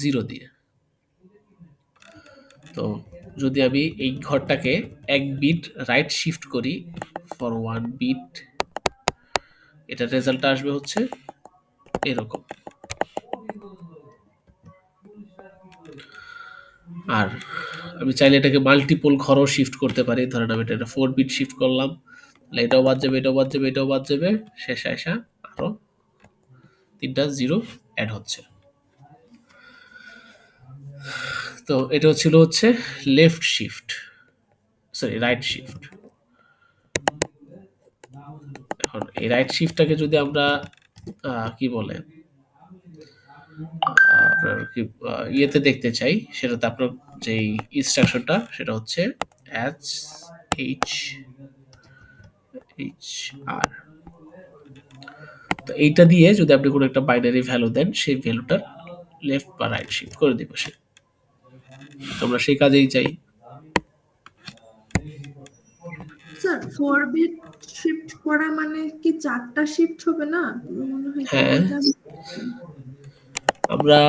0 দিয়ে। তো যদি আমি এই ঘরটাকে 1 বিট রাইট শিফট করি ফর 1 বিট, এটার রেজাল্টটা আসবে হচ্ছে এরকম। আর আমি চাইলে এটাকে মাল্টিপল ঘরও শিফট করতে পারি। ধরেন আমি এটা 4 বিট শিফট করলাম, তাহলে এটাও বাদ যাবে, এটাও বাদ যাবে, এটাও বাদ যাবে, শেষে আসা আরো 3টা 0 অ্যাড হচ্ছে। তো এটা হচ্ছে left shift, sorry right shift. এখন এই রাইট শিফটটাকে যদি আমরা কি বলে আপনার কি ইয়েতে দেখতে চাই, সেটাতে আপনার যে ইনস্ট্রাকশনটা সেটা হচ্ছে HHR। তো এইটা দিয়ে যদি আপনি কোনো একটা বাইনারি ভ্যালু দেন, সেই ভ্যালুটার লেফট বা রাইট শিফট করে দিবে সে। তোমরা সেই কাজেই চাই। স্যার 4 বিট শিফট করা মানে কি 4টা শিফট হবে না? মনে হয় হ্যাঁ, আমরা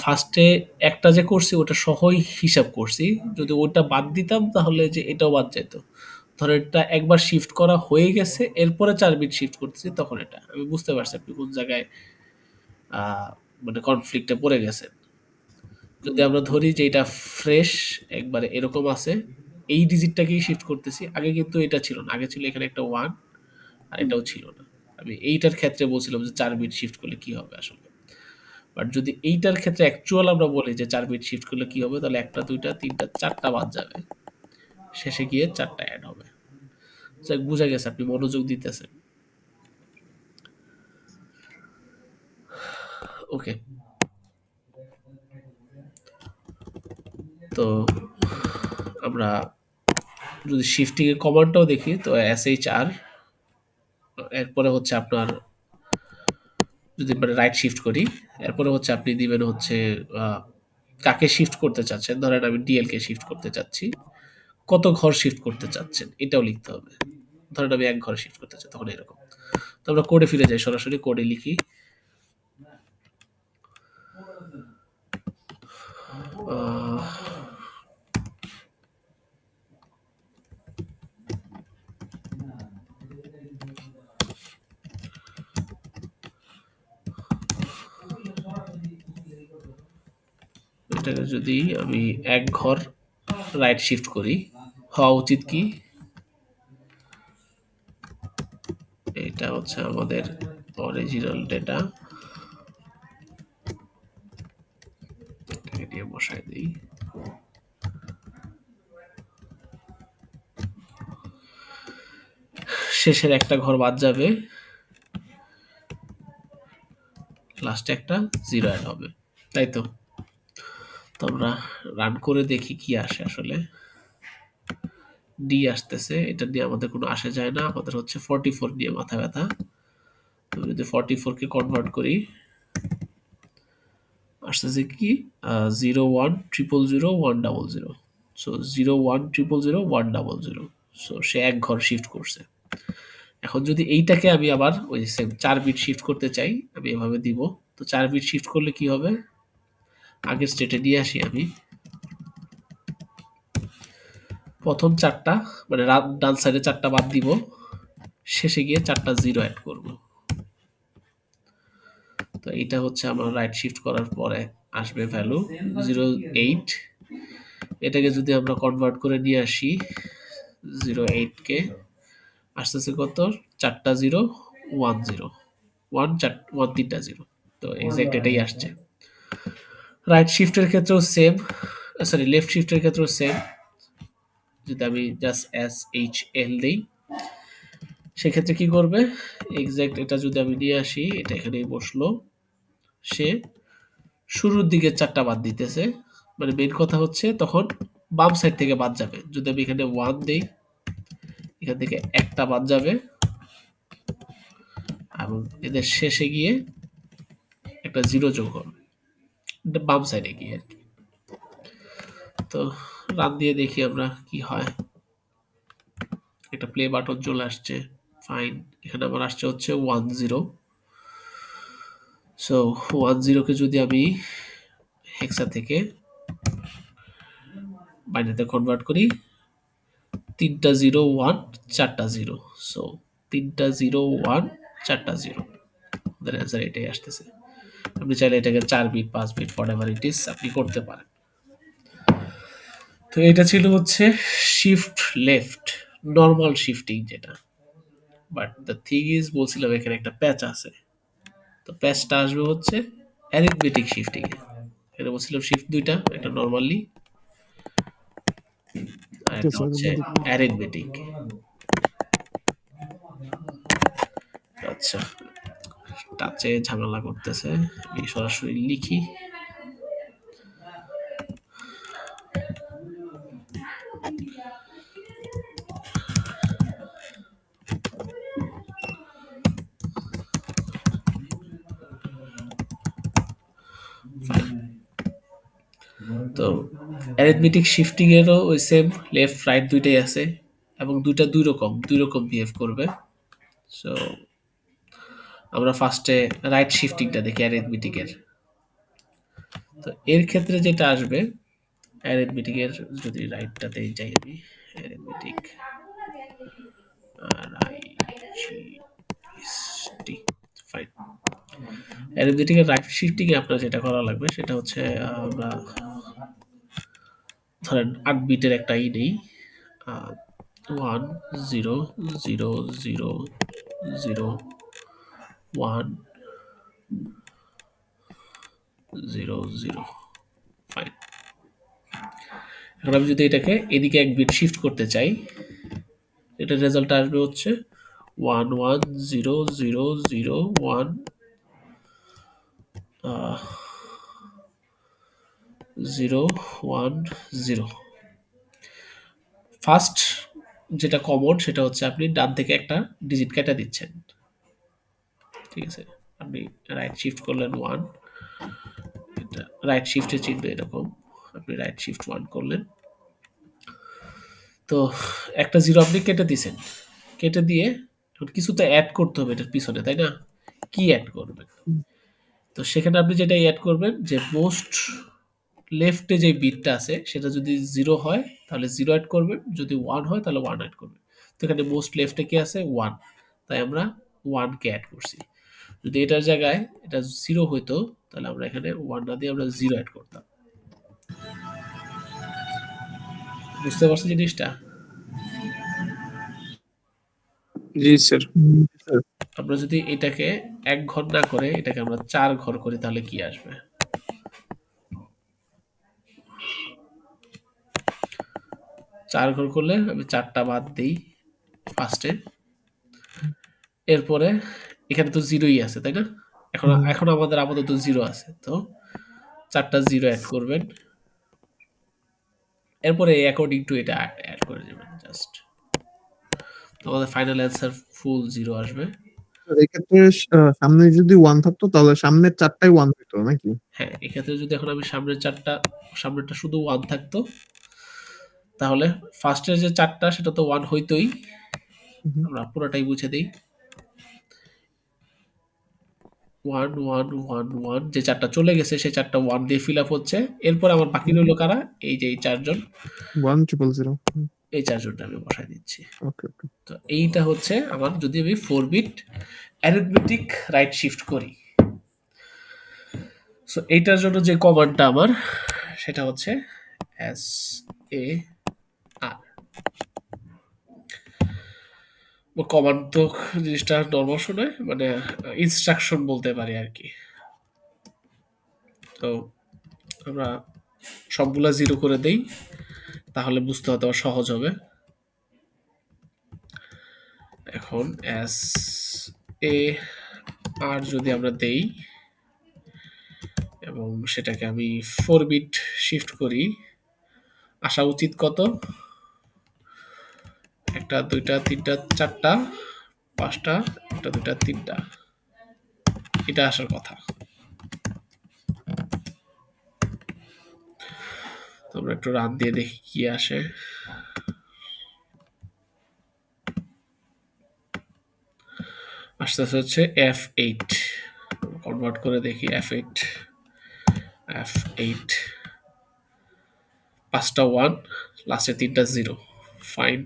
ফার্স্টে একটা যে করছি ওটা সহই হিসাব করছি, যদি ওটা বাদ দিতাম তাহলে যে এটাও বাদ যেত। ধরো এটা একবার শিফট করা হয়ে গেছে, এরপরে 4 বিট শিফট করতেছি, তখন এটা আমি বুঝতে পারছি আপনি কোন জায়গায় মানে কনফ্লিক্টে পড়ে গেছেন। যদি আমরা ধরি যে এটা ফ্রেশ একবারে এরকম আছে, এই ডিজিটটাকেই শিফট করতেছি, আগে কিন্তু এটা ছিল না, আগে ছিল এখানে একটা 1 আর এটাও ছিল না। আমি এইটার ক্ষেত্রে বলছিলাম যে 4 বিট শিফট করলে কি হবে আসলে। বাট যদি এইটার ক্ষেত্রে অ্যাকচুয়াল আমরা বলি যে 4 বিট শিফট করলে কি হবে, তাহলে একটা দুইটা তিনটা চারটা বাদ যাবে, শেষে গিয়ে চারটা অ্যাড হবে। যাক, বুঝা গেছে, আপনি মনোযোগ দিতেছেন। ওকে, তো আমরা যদি শিফটিং এর কমান্ডটাও দেখি, তো SHR, এরপরে হচ্ছে আপনার যদি মানে রাইট শিফট করি, এরপরে হচ্ছে আপনি দিবেন হচ্ছে কাকে শিফট করতে চাচ্ছেন। ধরেন আমি ডিএল কে শিফট করতে চাচ্ছি, কত ঘর শিফট করতে চাচ্ছেন এটাও লিখতে হবে। ধরেন আমি 1 ঘর শিফট করতে চাই, তখন এরকম। তো আমরা কোডে ফিরে যাই, সরাসরি কোডে লিখি এটাকে যদি আমি 1 ঘর রাইট শিফট করি, হওয়া উচিত কি, এটা হচ্ছে আমাদের অরিজিনাল ডেটা, এটাকে নিয়ে বসাই দিই। শেষের একটা ঘর বাদ যাবে, লাস্টে একটা 0 অ্যাড হবে, তাই তো? তো আমরা রান করে দেখি কি আসে আসলে। ডি আসতেছে, এটা নিয়ে আমাদের কোনো আসে যায় না, আমাদের হচ্ছে 44 নিয়ে মাথা ব্যথা। তো যদি 44 কে কনভার্ট করি, আসতেছে কি 01000100, সো 01000100, সো সে 1 ঘর শিফট করছে। এখন যদি এইটাকে আমি আবার ওই সেম 4 বিট শিফট করতে চাই, আমি এভাবে দিব। তো 4 বিট শিফট করলে কি হবে, আগের স্টেটে নিয়ে আসি আমি, প্রথম 4টা মানে ডান সাইডে 4টা বাদ দিব, শেষে গিয়ে 4টা 0 অ্যাড করব। তো এটা হচ্ছে আমার রাইট শিফট করার পরে আসবে ভ্যালু 08। এটাকে যদি আমরা কনভার্ট করে নিয়ে আসি, 08 কে আসতেছে কত, 4টা 0 1 0 1 3টা 0, তো এক্সাক্ট এটাই আসছে। রাইট শিফটের ক্ষেত্রেও সেম, সরি লেফট শিফটের ক্ষেত্রেও সেম। যদি আমি জাস্ট SHL দেই, সেক্ষেত্রে কি করবে, এক্সাক্ট এটা যদি আমি নিয়ে আসি, এটা এখানেই বসলো, সে শুরুর দিকে 4টা বাদ দিতেছে, মানে মেন কথা হচ্ছে তখন বাম সাইড থেকে বাদ যাবে। যদি আমি এখানে 1 দেই, এখান থেকে একটা বাদ যাবে, এবং এদের শেষে গিয়ে একটা 0 যোগ হবে বাম সাইডে গিয়ে। তো রান দিয়ে দেখি আমরা কি হয়। একটা প্লে বাটন চলে আসছে, ফাইন। এখানে আমার আসছে হচ্ছে 10। সো 10 কে যদি আমি হেক্সা থেকে বাইনারিতে কনভার্ট করি, 3টা 0 1 4টা 0, সো 3টা 0 1 4টা 0, আমাদের অ্যান্সার এটাই আসতেছে। আপনি চাইলে এটাকে 4 bit 5 bit whatever it is আপনি করতে পারেন। তো এটা ছিল হচ্ছে শিফট লেফট, নর্মাল শিফটিং যেটা। বাট দ্য থিং ইজ, বলছিলাম এখানে একটা প্যাচ আছে। তো প্যাচটা আসবে হচ্ছে অ্যারিথমেটিক শিফটিং এ। এখানে বলছিলাম শিফট দুইটা, একটা নরমালি আর একটা হচ্ছে অ্যারিথমেটিক। আচ্ছা, টাচে ঝামেলা করতেছে, আমি সরাসরি লিখি। তো অ্যারিথমেটিক শিফটিং এরও ওই সেম লেফট রাইট দুইটাই আছে, এবং দুইটা দুই রকম বিহেভ করবে। সো আমরা ফার্স্টে রাইট শিফটিংটা দেখি অ্যারিথমেটিকের। তো এর ক্ষেত্রে যেটা আসবে অ্যারিথমেটিক এর যদি রাইটটাতে যাই আমি অ্যারিথমেটিক ফাইন অ্যারিথমেটিক এর রাইট শিফটিং এ আপনার যেটা করা লাগবে সেটা হচ্ছে আমরা ধরেন 8 বিটের একটা নেই 1 0 0 0 0 1 0 0 ফাইন এখন আমি যদি এটাকে এদিকে এক বিট শিফট করতে চাই এটার রেজাল্ট আসবে হচ্ছে 1 1 0 0 0 1 0 1 0 ফার্স্ট যেটা কমন সেটা হচ্ছে আপনি ডান থেকে একটা ডিজিট কেটে দিচ্ছেন ঠিক আছে আপনি রাইট শিফট করলেন 1 এটা রাইট শিফটে চিনবে এরকম আপনি রাইট শিফট 1 করলেন তো একটা 0 আপনি কেটে দিয়েছেন কেটে দিয়ে এখন কিছু তো অ্যাড করতে হবে এটার পিছনে তাই না কি অ্যাড করবেন তো সেখানে আপনি যেটা অ্যাড করবেন যে মোস্ট লেফটে যে বিটটা আছে সেটা যদি 0 হয় তাহলে 0 অ্যাড করবেন যদি 1 হয় তাহলে 1 অ্যাড করবেন তো এখানে মোস্ট লেফটে কি আছে 1 তাই আমরা 1 কে অ্যাড করছি যদি এটার জায়গায় এটা 0 হইতো তাহলে আমরা এখানে 1 না দিয়ে আমরা 0 অ্যাড করতাম বুঝতে পারছেন জিনিসটা জি স্যার। আমরা যদি এটাকে 1 ঘর না করে এটাকে আমরা 4 ঘর করি তাহলে কি আসবে 4 ঘর করলে আমি 4টা বাদ দেই ফার্স্টে এরপরে এখানে তো 0ই আছে তাই না এখন আমাদের আপাতত 0 আছে তো 4টা 0 অ্যাড করবেন এরপরে অ্যাকর্ডিং টু এটা অ্যাড করে দিবেন জাস্ট আমাদের ফাইনাল অ্যান্সার ফুল 0 আসবে এই ক্ষেত্রে সামনে যদি 1 থাকতো তাহলে সামনের 4টাই 1 হতো নাকি হ্যাঁ এক্ষেত্রে যদি এখন আমি সামনেরটা শুধু 1 থাকতো তাহলে ফার্স্টের যে 4টা সেটা তো 1 হইতোই আমরা পুরোটাই মুছে দেই 1 1 1 1 যে 4টা চলে গেছে সেই 4টা 1 দিয়ে ফিল আপ হচ্ছে এরপর আমার বাকি রইল কারা এই যে এই 4জন 1000 এই 4জনটা আমি বসাই দিচ্ছি ওকে ওকে তো এইটা হচ্ছে আমার যদি আমি 4 বিট অ্যারিথমেটিক রাইট শিফট করি সো এইটার জন্য যে কমান্ডটা আমার সেটা হচ্ছে এস এ আর কমান্ড তো জিনিসটা নরমাল শোনায় মানে ইনস্ট্রাকশন বলতে পারি আর কি তো আমরা সবগুলা 0 করে দেই তাহলে বুঝতে হয়তো সহজ হবে এখন এস এ আর যদি আমরা দেই এবং সেটাকে আমি 4 বিট শিফট করি আসা উচিত কত 1 2 3 4টা 5টা 1 2 3টা এটা আসার কথা তোমরা একটু রান দিয়ে দেখি কি আসে আসতে হচ্ছে F8 কনভার্ট করে দেখি F8 5টা 1 লাস্টে 3টা 0 ফাইন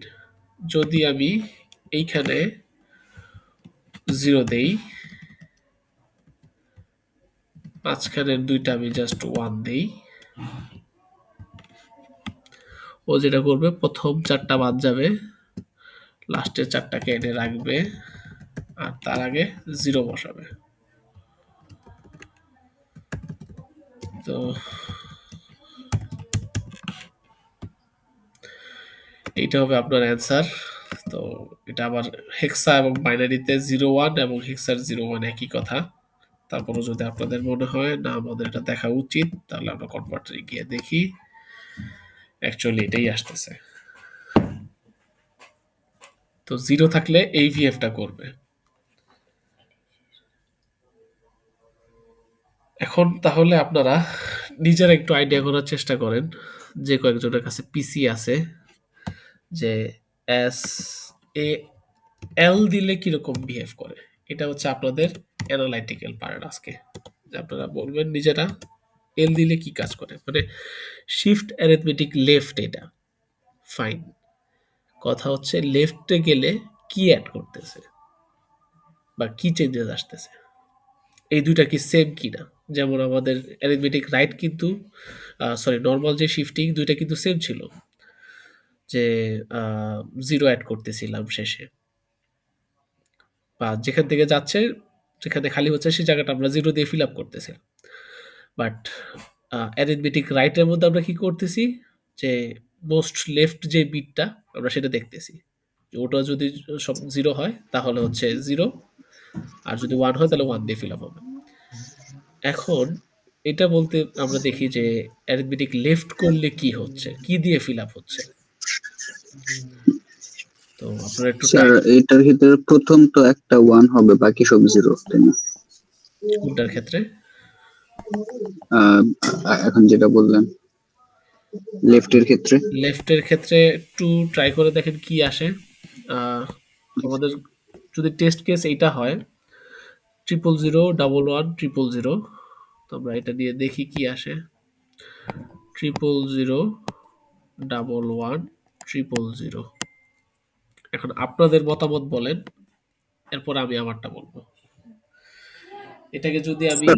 যদি আমি এইখানে 0 দেই মাঝখানের 2টা আমি জাস্ট 1 দেই ও যেটা করবে প্রথম 4টা বাদ যাবে লাস্টের 4টাকে এনে রাখবে আর তার আগে 0 বসাবে তো এইটা হবে আপনার অ্যান্সার তো এটা আবার হেক্সা এবং বাইনারিতে 01 এবং হেক্সার 01 একই কথা তারপরও যদি আপনাদের মনে হয় না আমাদের এটা দেখা উচিত তাহলে আমরা কনভার্টারে গিয়ে দেখি অ্যাকচুয়ালি এটাই আসতেছে তো 0 থাকলে এই ভিএফটা করবে এখন তাহলে আপনারা নিজেরা একটু আইডিয়া করার চেষ্টা করেন যে কয়েকজনের কাছে পিসি আছে যে এস এ এল দিলে কিরকম বিহেভ করে এটা হচ্ছে আপনাদের অ্যানালাইটিক্যাল পার্ট আজকে যে আপনারা বলবেন নিজেরা এল দিলে কি কাজ করে, মানে শিফট অ্যারিথমেটিক লেফট, এটা ফাইন। কথা হচ্ছে লেফটে গেলে কি অ্যাড করতেছে বা কি চেঞ্জেস আসতেছে, এই দুইটা কি সেম কিনা। যেমন আমাদের অ্যারিথমেটিক রাইট কিন্তু সরি নর্মাল যে শিফটিং দুইটা কিন্তু সেম ছিল, যে 0 অ্যাড করতেছিলাম শেষে, বা যেখান থেকে যাচ্ছে যেখানে খালি হচ্ছে সেই জায়গাটা আমরা 0 দিয়ে ফিল আপ করতেছিলাম। বাট অ্যারিথমেটিক রাইটের মধ্যে আমরা কি করতেছি, যে মোস্ট লেফট যে বিটটা আমরা সেটা দেখতেছি, যে ওটা যদি সব 0 হয় তাহলে হচ্ছে 0, আর যদি 1 হয় তাহলে 1 দিয়ে ফিল আপ হবে। এখন এটা বলতে আমরা দেখি যে অ্যারিথমেটিক লেফট করলে কি হচ্ছে, কি দিয়ে ফিল আপ হচ্ছে। তো আপনারা একটু স্যার এটার ভিতরে প্রথম তো একটা 1 হবে, বাকি সব 0, তাই না? কোনটার ক্ষেত্রে? এখন যেটা বললেন লেফটের ক্ষেত্রে। লেফটের ক্ষেত্রে একটু ট্রাই করে দেখেন কি আসে। আমাদের যদি টেস্ট কেস এইটা হয় 000111100, তো আমরা এটা নিয়ে দেখি কি আসে। 000111100। এখন আপনাদের মতামত বলেন, এরপর আমি আমারটা বলবো। এটাকে যদি আমি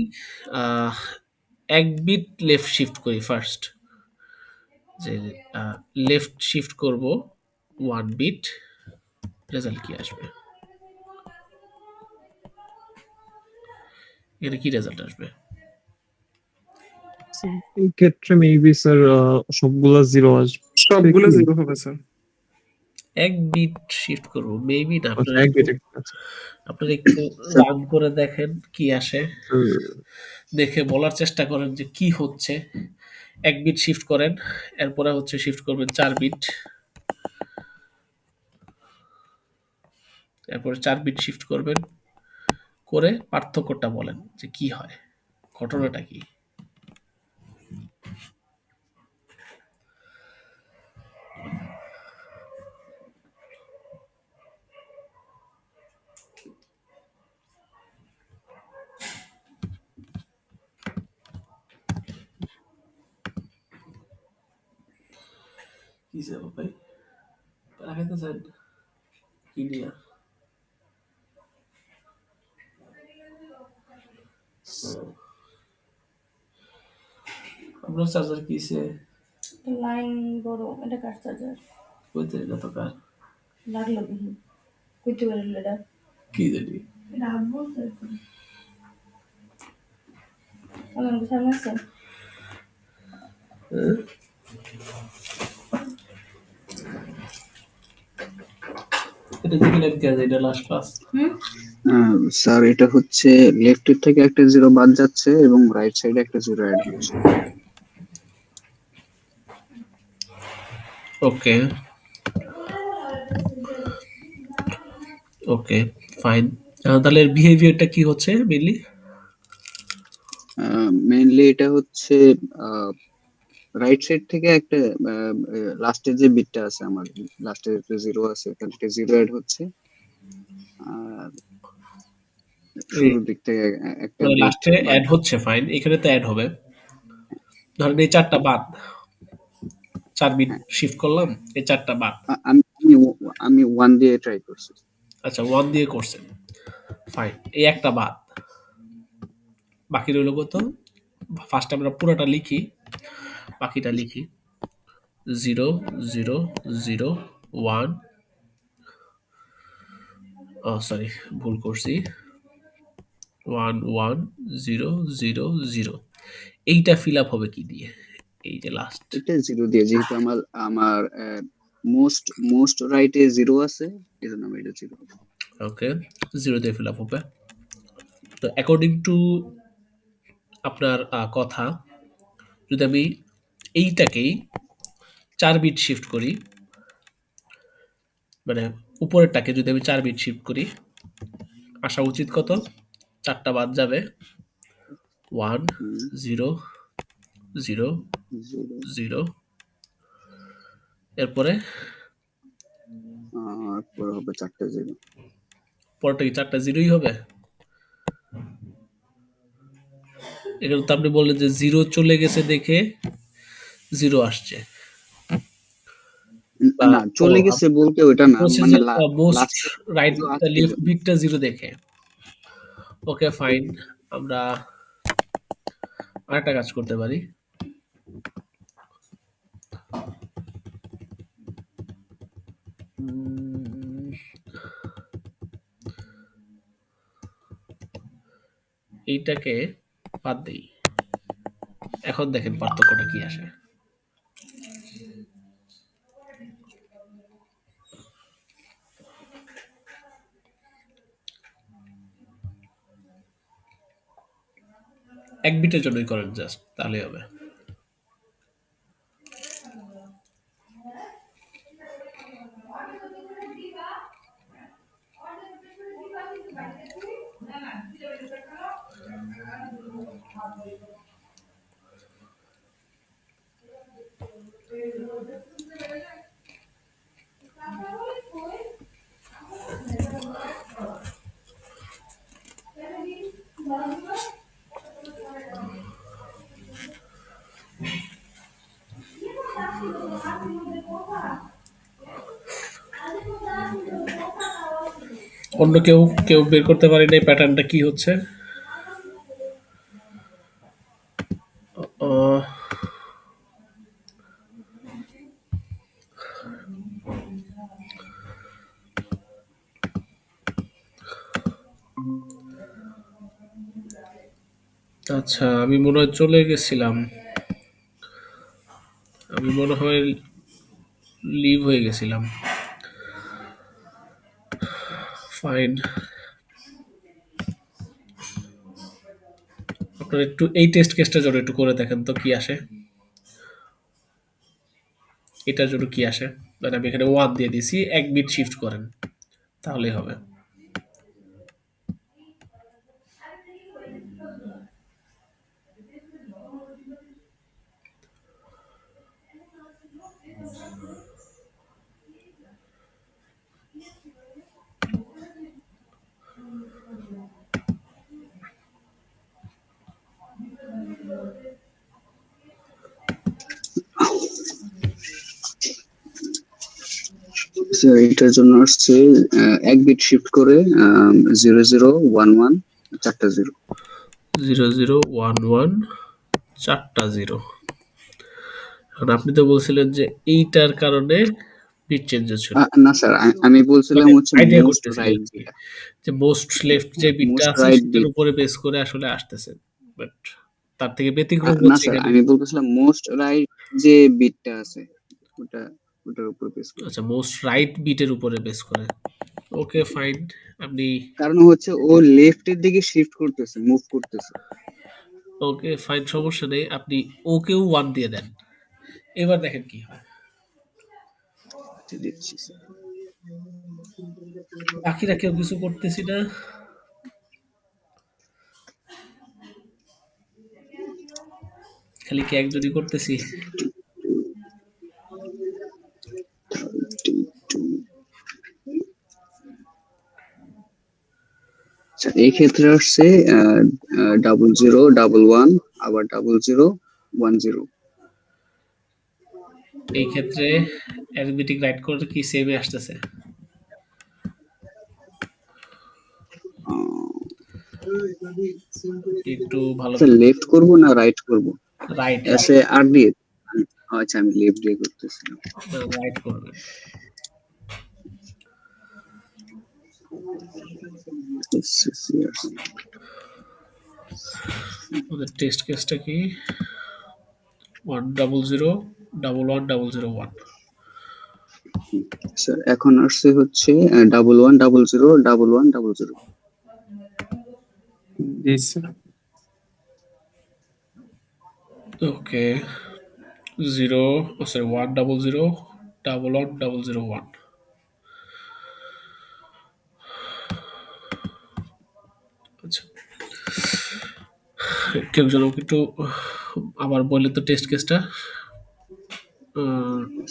এক বিট লেফট শিফট করি ফার্স্ট, যে লেফট শিফট করব 1 বিট, রেজাল্ট কি আসবে, এখানে কি রেজাল্ট আসবে? এই ক্ষেত্রে মেবি স্যার সবগুলা 0 আসবে। সবগুলো 0 হবে স্যার। এক বিট শিফট করব মেবি না, আচ্ছা, এক বিট। আচ্ছা আপনারা একটু রান করে দেখেন কি আসে, হুম। দেখে বলার চেষ্টা করেন যে কি হচ্ছে। এক বিট শিফট করেন, এরপরে হচ্ছে শিফট করবেন 4 বিট, এরপরে 4 বিট শিফট করবেন, করে পার্থক্যটা বলেন যে কি হয়, ঘটনাটা কি। কি যাবো ভাই, লাগাইতেছেন কি নিয়ে? আপনার চার্জার কিসে? লাইন বড়, এটা কার চার্জার? কইতে কত কার লাগলো দেখি, কইতে পারলে এটা কি জানি। এটা হাত বলতে আমার সামনে আছে। এটা কি লাইন কে এটা লাস্ট ক্লাস? স্যার এটা হচ্ছে লেফটের থেকে একটা 0 বাদ যাচ্ছে এবং রাইট সাইডে একটা 0 অ্যাড হচ্ছে। ওকে ওকে ফাইন। তাহলে এর বিহেভিয়ারটা কি হচ্ছে মেইনলি? মেইনলি এটা হচ্ছে রাইট সাইড থেকে একটা লাস্টের যে বিটটা আছে, আমার লাস্টের একটা 0 আছে, এখান থেকে 0 অ্যাড হচ্ছে। আর শুরুর দিক থেকে একটা লাস্টে অ্যাড হচ্ছে, ফাইন, এখানে তো অ্যাড হবে। ধরেন এই 4টা বাদ, 4 বিট শিফট করলাম, এই 4টা বাদ। আমি 1 দিয়ে ট্রাই করছি। আচ্ছা 1 দিয়ে করছেন, ফাইন, এই একটা বাদ, বাকি রইল কত? ফার্স্ট আমরা পুরোটা লিখি, বাকিটা লিখি 0 0 0 1, সরি ভুল করছি, 1 1 0 0 0। এইটা ফিল আপ হবে কি দিয়ে? এই যে লাস্ট এটা 0 দিয়ে, যেহেতু আমার মোস্ট রাইটে 0 আছে, এজন্য আমি এটা 0। ওকে 0 দিয়ে ফিল আপ হবে। তো অ্যাকর্ডিং টু আপনার কথা, যদি আমি এইটাকেই 4 বিট শিফট করি, মানে উপরেরটাকে যদি আমি 4 বিট শিফট করি, আসা উচিত কত? 4টা বাদ যাবে, 1 0 0 0, এরপরে পরে হবে 4টা 0। পরটা কি 4টা 0ই হবে? এখানে তো আপনি বললেন যে 0 চলে গেছে দেখে 0 আসছে। বা না চলে গেছে বলতে ওটা না, বলছে মানে যে মোস্ট লাস্টে রাইট আছে এই লেফট জন্য। বিটটা 0 দেখে। ওকে ফাইন, আমরা আরেকটা কাজ করতে পারি। এইটাকে বাদ দেই। এখন দেখেন পার্থক্যটা কি আসে। এক বিটের জন্যই করেন জাস্ট, তাহলেই হবে। অন্য কেউ বের করতে পারি না প্যাটার্নটা কি হচ্ছে। আচ্ছা, আমি মনে হয় চলে গেছিলাম, আমি মনে হয় লিভ হয়ে গেছিলাম। ফাইন, আপনারা একটু এই টেস্ট কেসটার জন্য একটু করে দেখেন তো কি আসে। এটার জন্য কি আসে, মানে আমি এখানে 1 দিয়ে দিছি, 1 বিট শিফট করেন তাহলেই হবে। স্যার এটার জন্য আসছে 1 বিট শিফট করে 0011 চারটা 0। 0011 চারটা 0। এখন আপনি তো বলছিলেন যে এইটার কারণে বিট চেঞ্জ হচ্ছিল। না স্যার আমি বলছিলাম হচ্ছে আইডিয়া মোস্ট করতেছিলেন রাইট কি, যে মোস্ট লেফট যে বিটটা আছে right সেটার bit। উপরে বেস করে আসলে আসতেছে, বাট তার থেকে ব্যতিক্রম না হচ্ছে স্যার এখানে। আমি বলতেছিলাম মোস্ট রাইট যে বিটটা আছে ওটার উপর বেস করে। আচ্ছা, মোস্ট রাইট বিটের উপরে বেস করে। ওকে ফাইন, আপনি কারণ হচ্ছে ও লেফটের দিকে শিফট করতেছে, মুভ করতেছে। ওকে ফাইন, সমস্যা নেই, আপনি ওকেও 1 দিয়ে দেন। এবার দেখেন কি হয়। দিচ্ছি স্যার। বাকিরা কেউ কিছু করতেছি না। খালি কি একজনই করতেছি। এই ক্ষেত্রে আসছে 0011 আবার 0010। এই ক্ষেত্রে অ্যারিথমেটিক রাইট করলে কি সেমে আসতেছে। একটু ভালো লেফট করব না রাইট করব? রাইট এসে আর দিয়ে, আচ্ছা আমি লেফট দিয়ে করতেছিলাম। রাইট করবেন। আমাদের টেস্ট কেসটা কি 1001101। স্যার এখন আসছে হচ্ছে 11001100। জি স্যার। ওকে 1001101। আচ্ছা, কেউ যেন একটু আবার বললে তো টেস্ট কেসটা।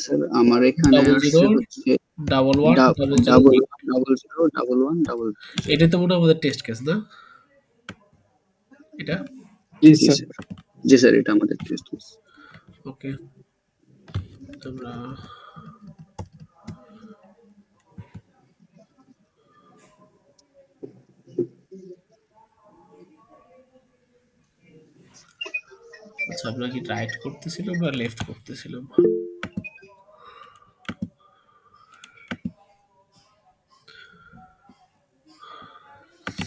স্যার আমার এখানে আসছে হচ্ছে 11001100। এটা তো মনে হয় আমাদের টেস্ট কেস না, এটা জি জি স্যার। স্যার, জি স্যার, এটা আমাদের টেস্ট কেস। ওকে, আমরা আচ্ছা, আমরা কি রাইট করতেছিলাম বা লেফট করতেছিলাম?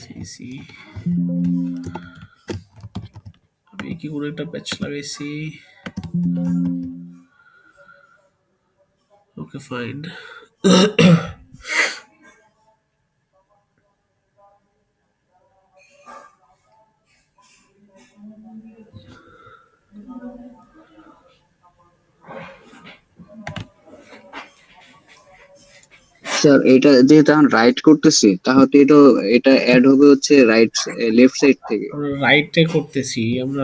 সিসি আমি কি কোনো একটা প্যাচ লাগাইছি? ওকে, ফাইন। স্যার এটা যেহেতু এখন রাইট করতেছি, তাহলে এটা অ্যাড হবে হচ্ছে লেফট সাইড থেকে। আমরা রাইটে করতেছি, আমরা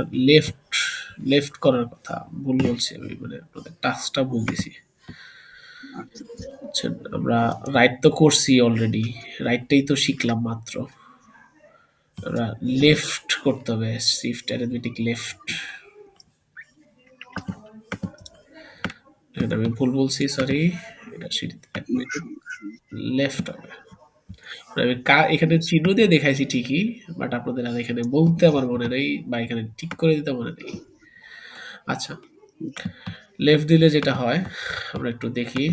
লেফট করার কথা ভুল বলছি আমি, মানে আপনাদের টাস্কটা ভুল দিছি। আচ্ছা, বুঝছেন, আমরা রাইট তো করছি অলরেডি, রাইটটাই তো শিখলাম মাত্র। আমরা লেফট করতে হবে, শিফট অ্যারিথমেটিক লেফট। আমি ভুল বলছি, সরি। এটা লেফট হবে। আমি এখানে চিহ্ন দিয়ে দেখাইছি ঠিকই, বাট আপনাদের আর এখানে বলতে আমার মনে নেই, বা এখানে ঠিক করে দিতে মনে নেই। আচ্ছা, লেফট দিলে যেটা হয় আমরা একটু দেখি।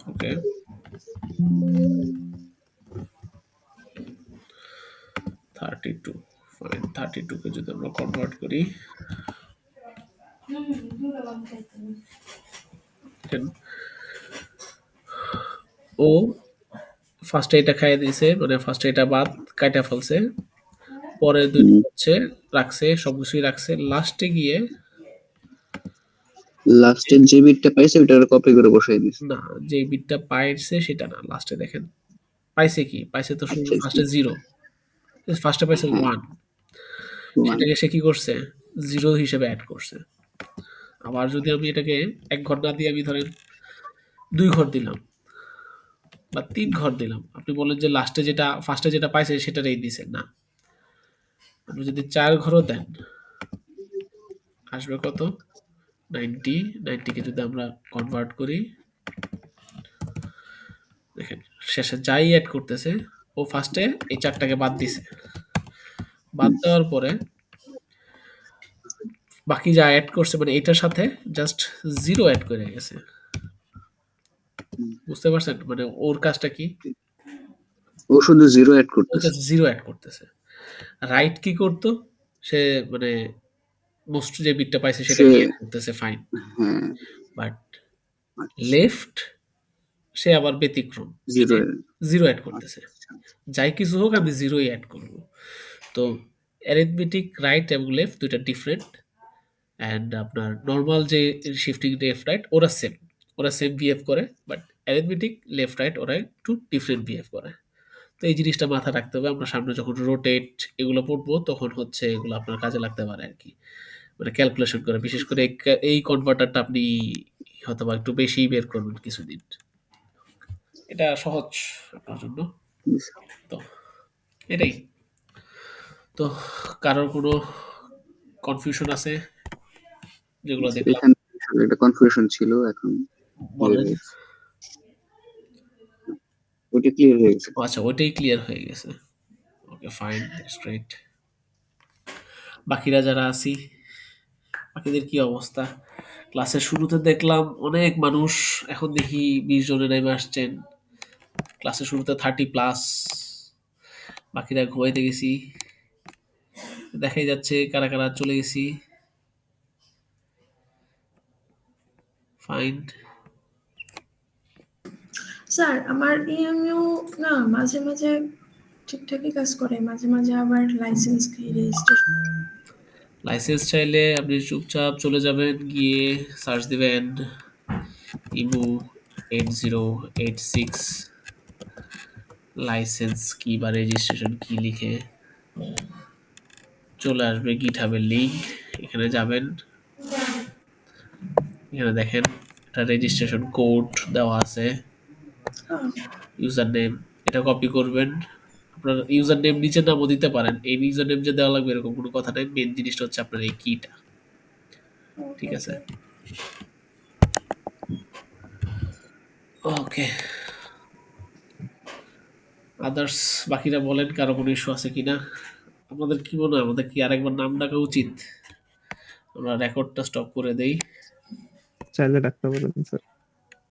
ওকে, 32 ফাইন। 32 কে যদি আমরা কনভার্ট করি, ও ফার্স্টে এটা খাইয়ে দিয়েছে, মানে ফার্স্টে এটা বাদ কাটা ফেলছে, পরে দুটো হচ্ছে রাখছে, সবকিছুই রাখছে, লাস্টে গিয়ে লাস্টের যে বিটটা পাইছে ওটার কপি করে বসাই দিছে। না, যে বিটটা পাইছে সেটা না, লাস্টে দেখেন পাইছে কি পাইছে, তো শুরু ফার্স্টে 0, ফার্স্টে পাইছে 1, সেটাকে সে কি করছে 0 হিসেবে অ্যাড করছে। আবার যদি আমি এটাকে 1 ঘর না দিয়ে আমি ধরেন 2 ঘর দিলাম বা 3 ঘর দিলাম, আপনি বলেন যে ফার্স্টে যেটা পাইছে সেটারই দিছেন না। আপনি যদি 4 ঘরও দেন আসবে কত? 90 কে যদি আমরা কনভার্ট করি, দেখেন শেষে যাই অ্যাড করতেছে ও ফার্স্টে এই 4টাকে বাদ দিছে, বাদ দেওয়ার পরে বাকি যা অ্যাড করছে মানে এটার সাথে জাস্ট 0 অ্যাড করে গেছে। বুঝতে পারছেন, মানে ওর কাজটা কি? ও শুধু 0 অ্যাড ও করতেছে। জাস্ট 0 অ্যাড করতেছে। রাইট কি করতো? সে মানে মোস্ট যে বিটটা পাইছে সেটা অ্যাড করতেছে, ফাইন। হ্যাঁ, বাট লেফট সে আবার ব্যতিক্রম, 0 অ্যাড করতেছে। যাই কিছু হোক আমি 0ই অ্যাড করব। তো অ্যারিথমেটিক রাইট এবং লেফট দুইটা ডিফারেন্ট, অ্যান্ড আপনার নর্মাল যে শিফটিং লেফট রাইট ওরা সেম বিহেভ করে, বাট অ্যারিথমেটিক লেফট রাইট ওরা একটু ডিফারেন্ট বিহেভ করে। তো এই জিনিসটা মাথায় রাখতে হবে, আমরা সামনে যখন রোটেট এগুলো পড়বো তখন হচ্ছে এগুলো আপনার কাজে লাগতে পারে আর কি, মানে ক্যালকুলেশন করে। বিশেষ করে এই কনভার্টারটা আপনি হয়তো বা একটু বেশি বের করবেন কিছুদিন, এটা সহজ আপনার জন্য। তো এটাই। তো কারোর কোনো কনফিউশন আছে যেগুলো দেখলাম? এখানে একটা কনফিউশন ছিল, এখন বলেন। ওটা ক্লিয়ার হয়ে গেছে। আচ্ছা, ওইটাই ক্লিয়ার হয়ে গেছে। ওকে, ফাইন, দ্যাটস গ্রেট। বাকিরা যারা আছি, বাকিদের কি অবস্থা? ক্লাসের শুরুতে দেখলাম অনেক মানুষ, এখন দেখি 20 জনের নেমে আসছেন। ক্লাসের শুরুতে 30+, বাকিরা ঘুমাইতে গেছি, দেখাই যাচ্ছে কারা কারা চলে গেছি। ফাইন। স্যার আমার ইএমইউ না মাঝে মাঝে ঠিকঠাকই কাজ করে, মাঝে মাঝে আবার লাইসেন্স রেজিস্ট্রেশন। লাইসেন্স চাইলে আপনি চুপচাপ চলে যাবেন, গিয়ে সার্চ দিবেন ইমু 8086 লাইসেন্স কি বা রেজিস্ট্রেশন কি লিখে চলে আসবে গিটহাবের লিঙ্ক। এখানে যাবেন, এখানে দেখেন একটা রেজিস্ট্রেশন কোড দেওয়া আছে, ইউজার নেম, এটা কপি করবেন। আপনার ইউজার নেম নিচের নামও দিতে পারেন, এই ইউজার নেম যে দেওয়া লাগবে এরকম কোনো কথা নেই, মেন জিনিসটা হচ্ছে আপনার এই কিটা। ঠিক আছে, ওকে। আদার্স বাকিরা বলেন কারো কোনো ইস্যু আছে কিনা। আপনাদের কি মনে হয় আমাদের কি আরেকবার নাম ডাকা উচিত? আমরা রেকর্ডটা স্টপ করে দেই। চাইলে ডাকতে পারেন স্যার।